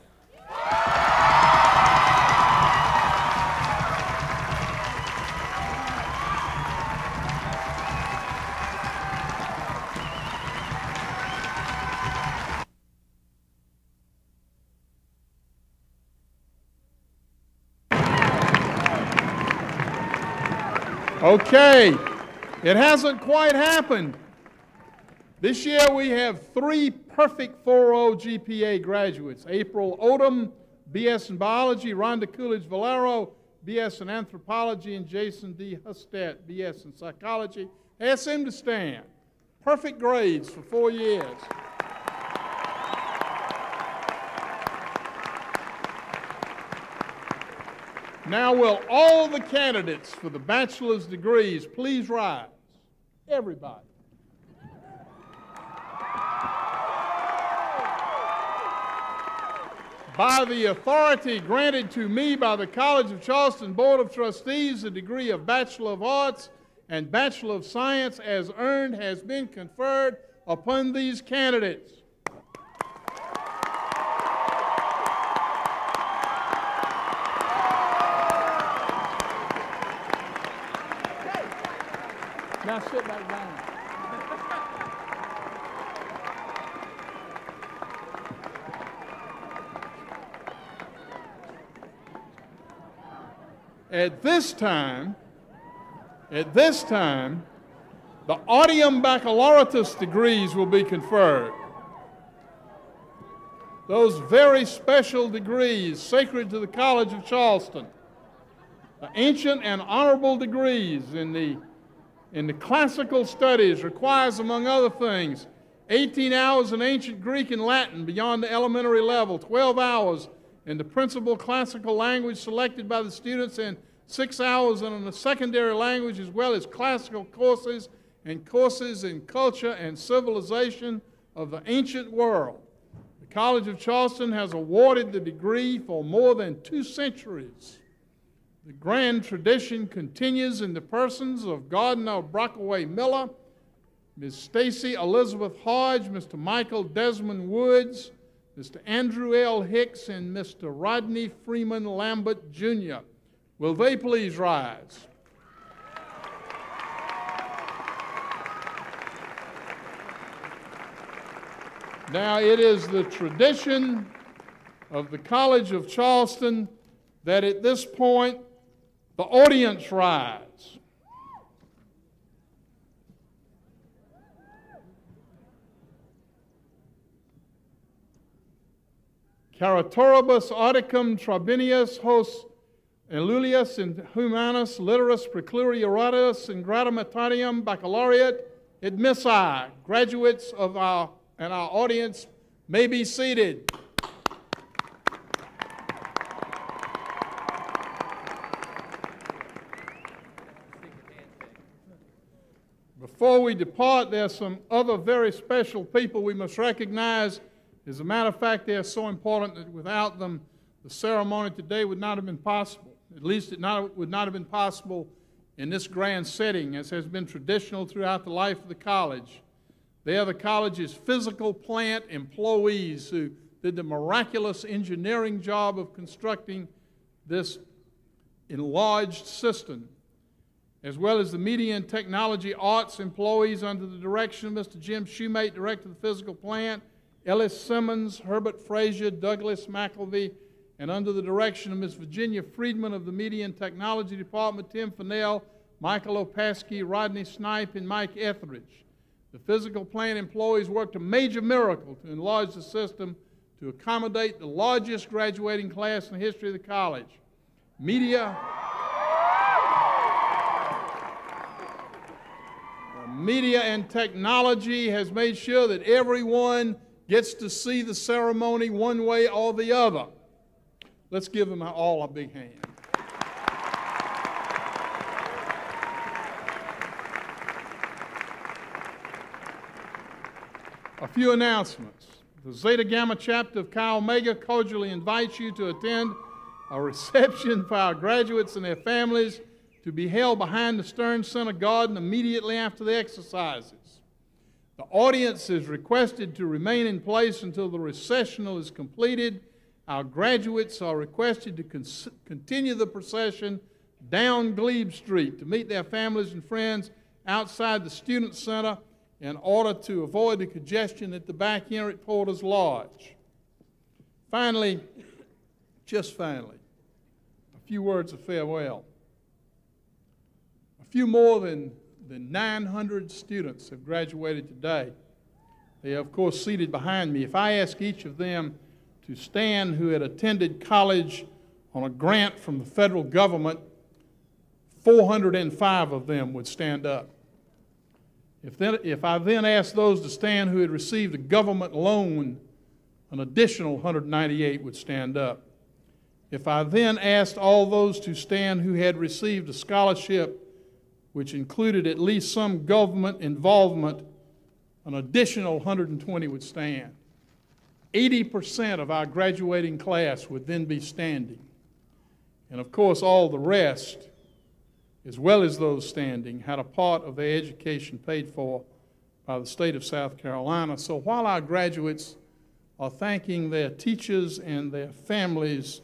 Okay, it hasn't quite happened. This year we have 3 perfect 4.0 GPA graduates. April Odom, BS in Biology, Rhonda Coolidge Valero, BS in Anthropology, and Jason D. Hustet, BS in Psychology. Ask them to stand. Perfect grades for 4 years. Now will all the candidates for the bachelor's degrees please rise? Everybody. By the authority granted to me by the College of Charleston Board of Trustees, the degree of Bachelor of Arts and Bachelor of Science as earned has been conferred upon these candidates. Now sit back down. At this time, the Audium Baccalaureatus degrees will be conferred. Those very special degrees sacred to the College of Charleston. The ancient and honorable degrees in the classical studies requires, among other things, 18 hours in ancient Greek and Latin beyond the elementary level, 12 hours in the principal classical language selected by the students, and 6 hours in the secondary language, as well as classical courses and courses in culture and civilization of the ancient world. The College of Charleston has awarded the degree for more than 2 centuries. The grand tradition continues in the persons of Gardner Brockaway Miller, Ms. Stacy Elizabeth Hodge, Mr. Michael Desmond Woods, Mr. Andrew L. Hicks, and Mr. Rodney Freeman Lambert, Jr. Will they please rise? Now, it is the tradition of the College of Charleston that at this point the audience rise. Caratoribus articum trabinius hos elulius in humanus literis precluri eratus in gradum baccalaureate admissi. Graduates of our audience may be seated. Before we depart, there are some other very special people we must recognize. As a matter of fact, they are so important that without them, the ceremony today would not have been possible. At least it would not have been possible in this grand setting, as has been traditional throughout the life of the college. They are the college's physical plant employees who did the miraculous engineering job of constructing this enlarged system, as well as the media and technology arts employees under the direction of Mr. Jim Shoemate, director of the physical plant, Ellis Simmons, Herbert Frazier, Douglas McElvey, and under the direction of Ms. Virginia Friedman of the Media and Technology Department, Tim Fennell, Michael Opaski, Rodney Snipe, and Mike Etheridge. The physical plant employees worked a major miracle to enlarge the system to accommodate the largest graduating class in the history of the college. Media and technology has made sure that everyone gets to see the ceremony one way or the other. Let's give them all a big hand. A few announcements. The Zeta Gamma chapter of Chi Omega cordially invites you to attend a reception for our graduates and their families to be held behind the Stern Center Garden immediately after the exercises. The audience is requested to remain in place until the recessional is completed. Our graduates are requested to continue the procession down Glebe Street to meet their families and friends outside the Student Center in order to avoid the congestion at the back here at Porter's Lodge. Finally, just finally, a few words of farewell. A few more than 900 students have graduated today. They are, of course, seated behind me. If I ask each of them to stand who had attended college on a grant from the federal government, 405 of them would stand up. If I then asked those to stand who had received a government loan, an additional 198 would stand up. If I then asked all those to stand who had received a scholarship which included at least some government involvement, an additional 120 would stand. 80% of our graduating class would then be standing. And of course, all the rest, as well as those standing, had a part of their education paid for by the state of South Carolina. So while our graduates are thanking their teachers and their families,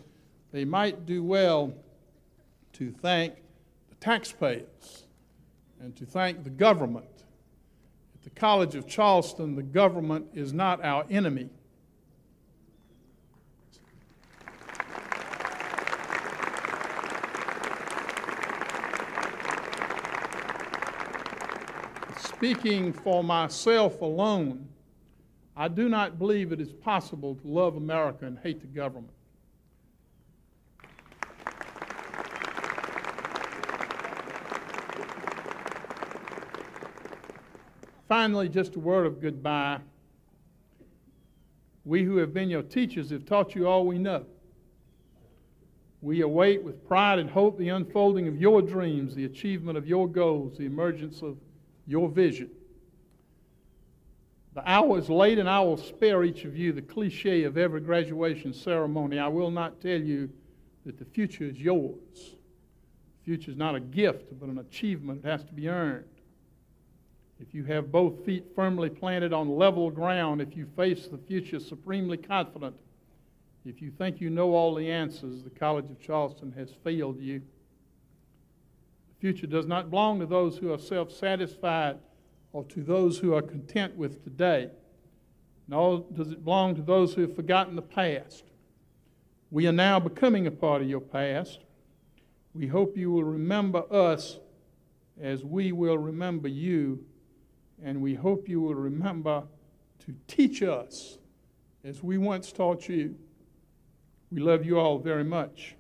they might do well to thank the taxpayers and to thank the government. At the College of Charleston, the government is not our enemy. Speaking for myself alone, I do not believe it is possible to love America and hate the government. Finally, just a word of goodbye. We who have been your teachers have taught you all we know. We await with pride and hope the unfolding of your dreams, the achievement of your goals, the emergence of your vision. The hour is late, and I will spare each of you the cliche of every graduation ceremony. I will not tell you that the future is yours. The future is not a gift, but an achievement. It has to be earned. If you have both feet firmly planted on level ground, if you face the future supremely confident, if you think you know all the answers, the College of Charleston has failed you. The future does not belong to those who are self-satisfied or to those who are content with today. Nor does it belong to those who have forgotten the past. We are now becoming a part of your past. We hope you will remember us as we will remember you, and we hope you will remember to teach us as we once taught you. We love you all very much.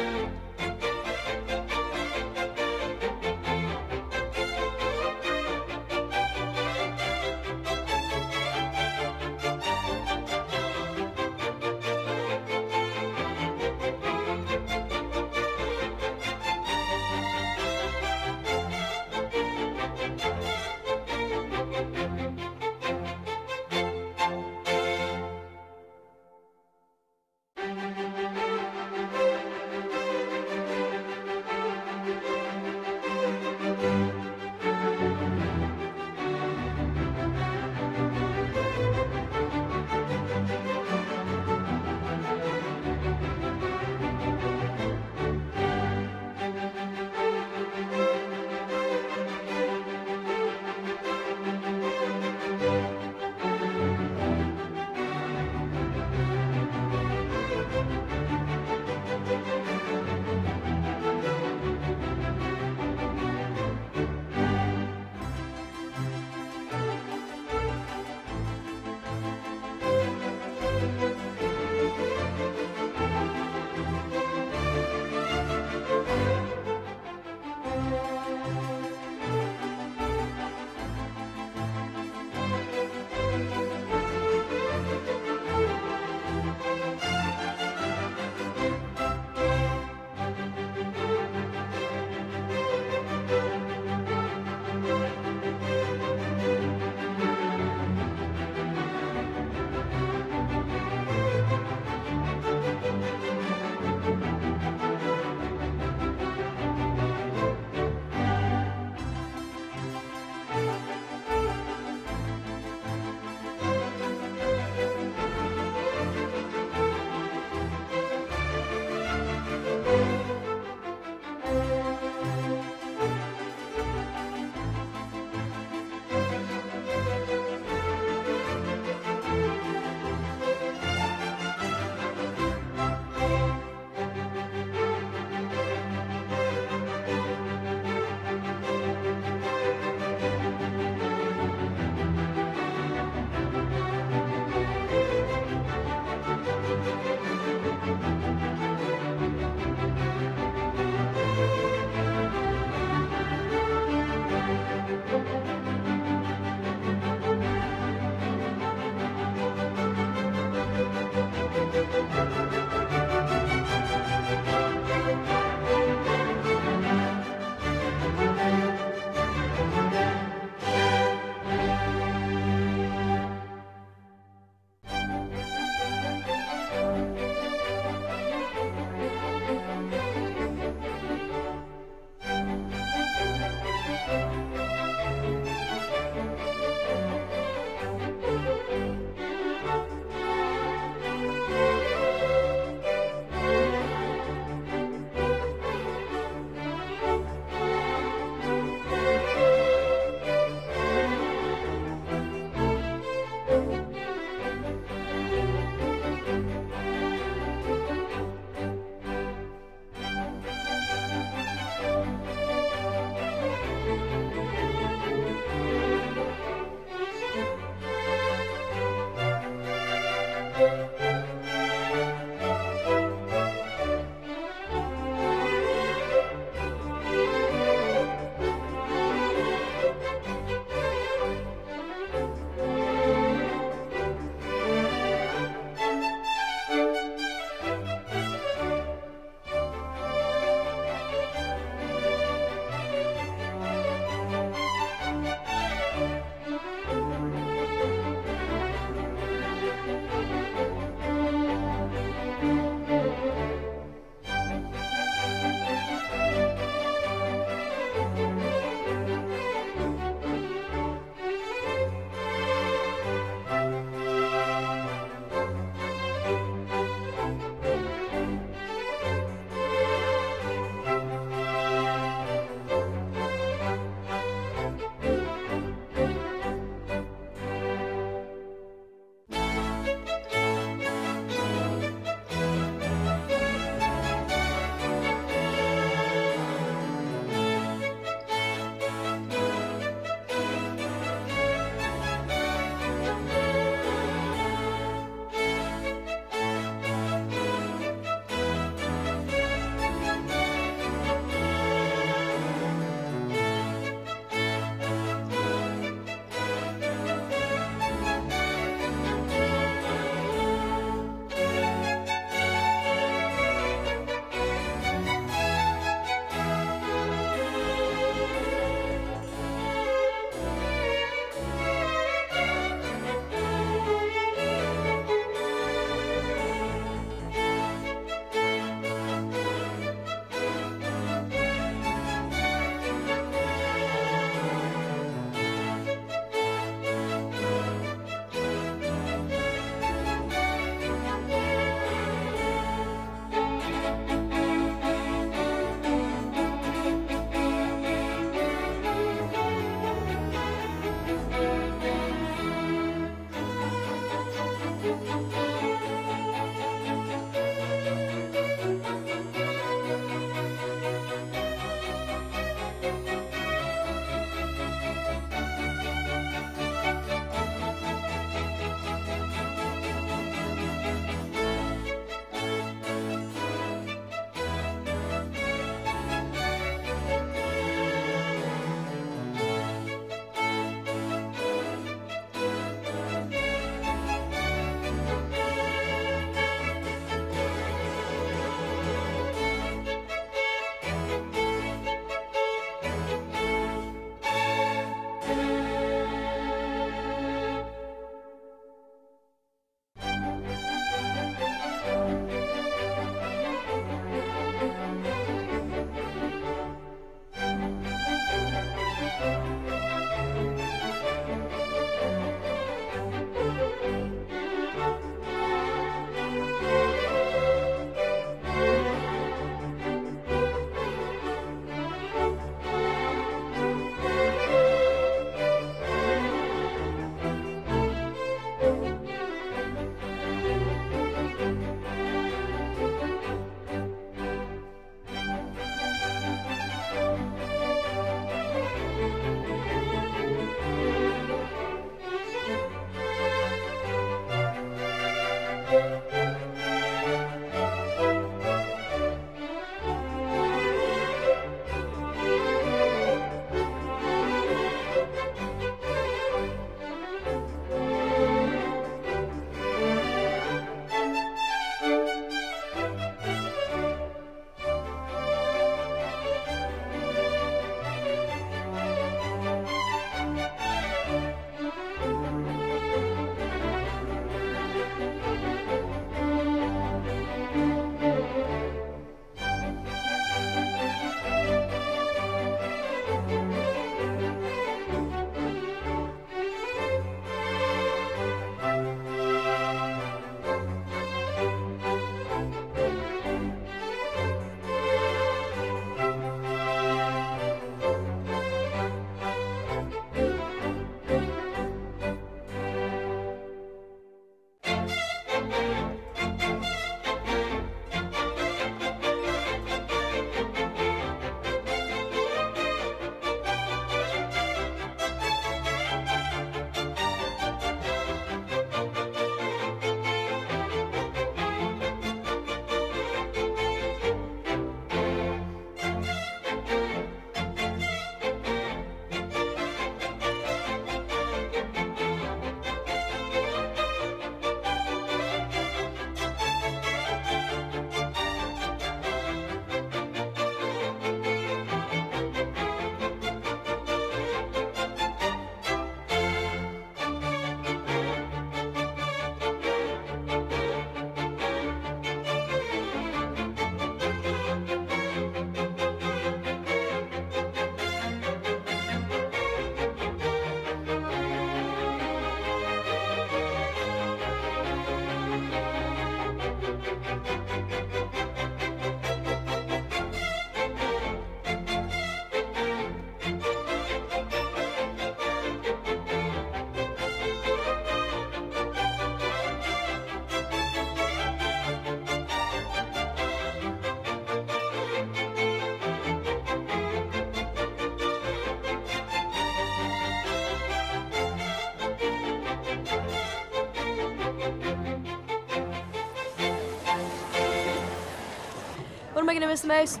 I going to miss the most?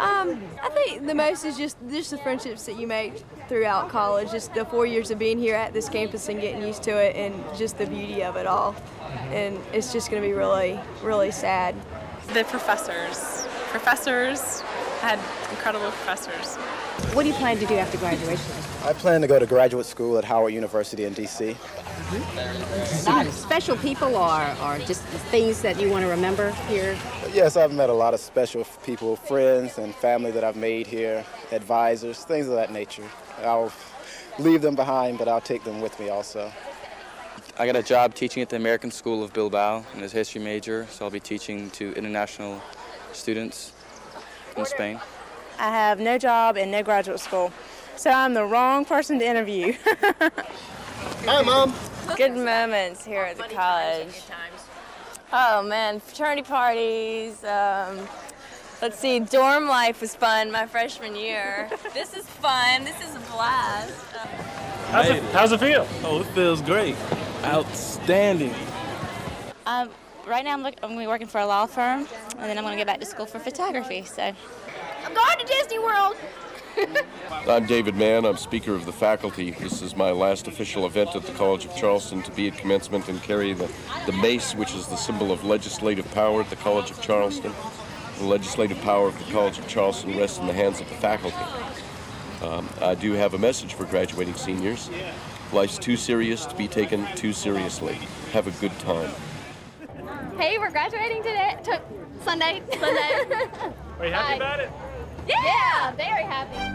I think the most is just the friendships that you make throughout college, just the 4 years of being here at this campus and getting used to it and just the beauty of it all. And it's just going to be really, really sad. The professors. Professors, I had incredible professors. What do you plan to do after graduation? I plan to go to graduate school at Howard University in D.C. Special people or just things that you want to remember here? Yes, I've met a lot of special people, friends and family that I've made here, advisors, things of that nature. I'll leave them behind, but I'll take them with me also. I got a job teaching at the American School of Bilbao and as a history major, so I'll be teaching to international students in Spain. I have no job and no graduate school, so I'm the wrong person to interview. Hi, Mom. Good moments here at the college. Oh man, fraternity parties. Let's see, dorm life was fun my freshman year. This is fun. This is a blast. How's it feel? Oh, it feels great. Outstanding. Right now I'm going to be working for a law firm, and then I'm going to go back to school for photography. So I'm going to Disney World. I'm David Mann. I'm Speaker of the Faculty. This is my last official event at the College of Charleston to be at commencement and carry the mace, which is the symbol of legislative power at the College of Charleston. The legislative power of the College of Charleston rests in the hands of the faculty. I do have a message for graduating seniors. Life's too serious to be taken too seriously. Have a good time. Hey, we're graduating today. Sunday. Are you happy about it? Yeah, very happy.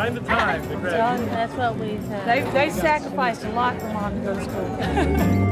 Find the time to graduate. That's what we. They sacrificed a lot for Mom to go to school.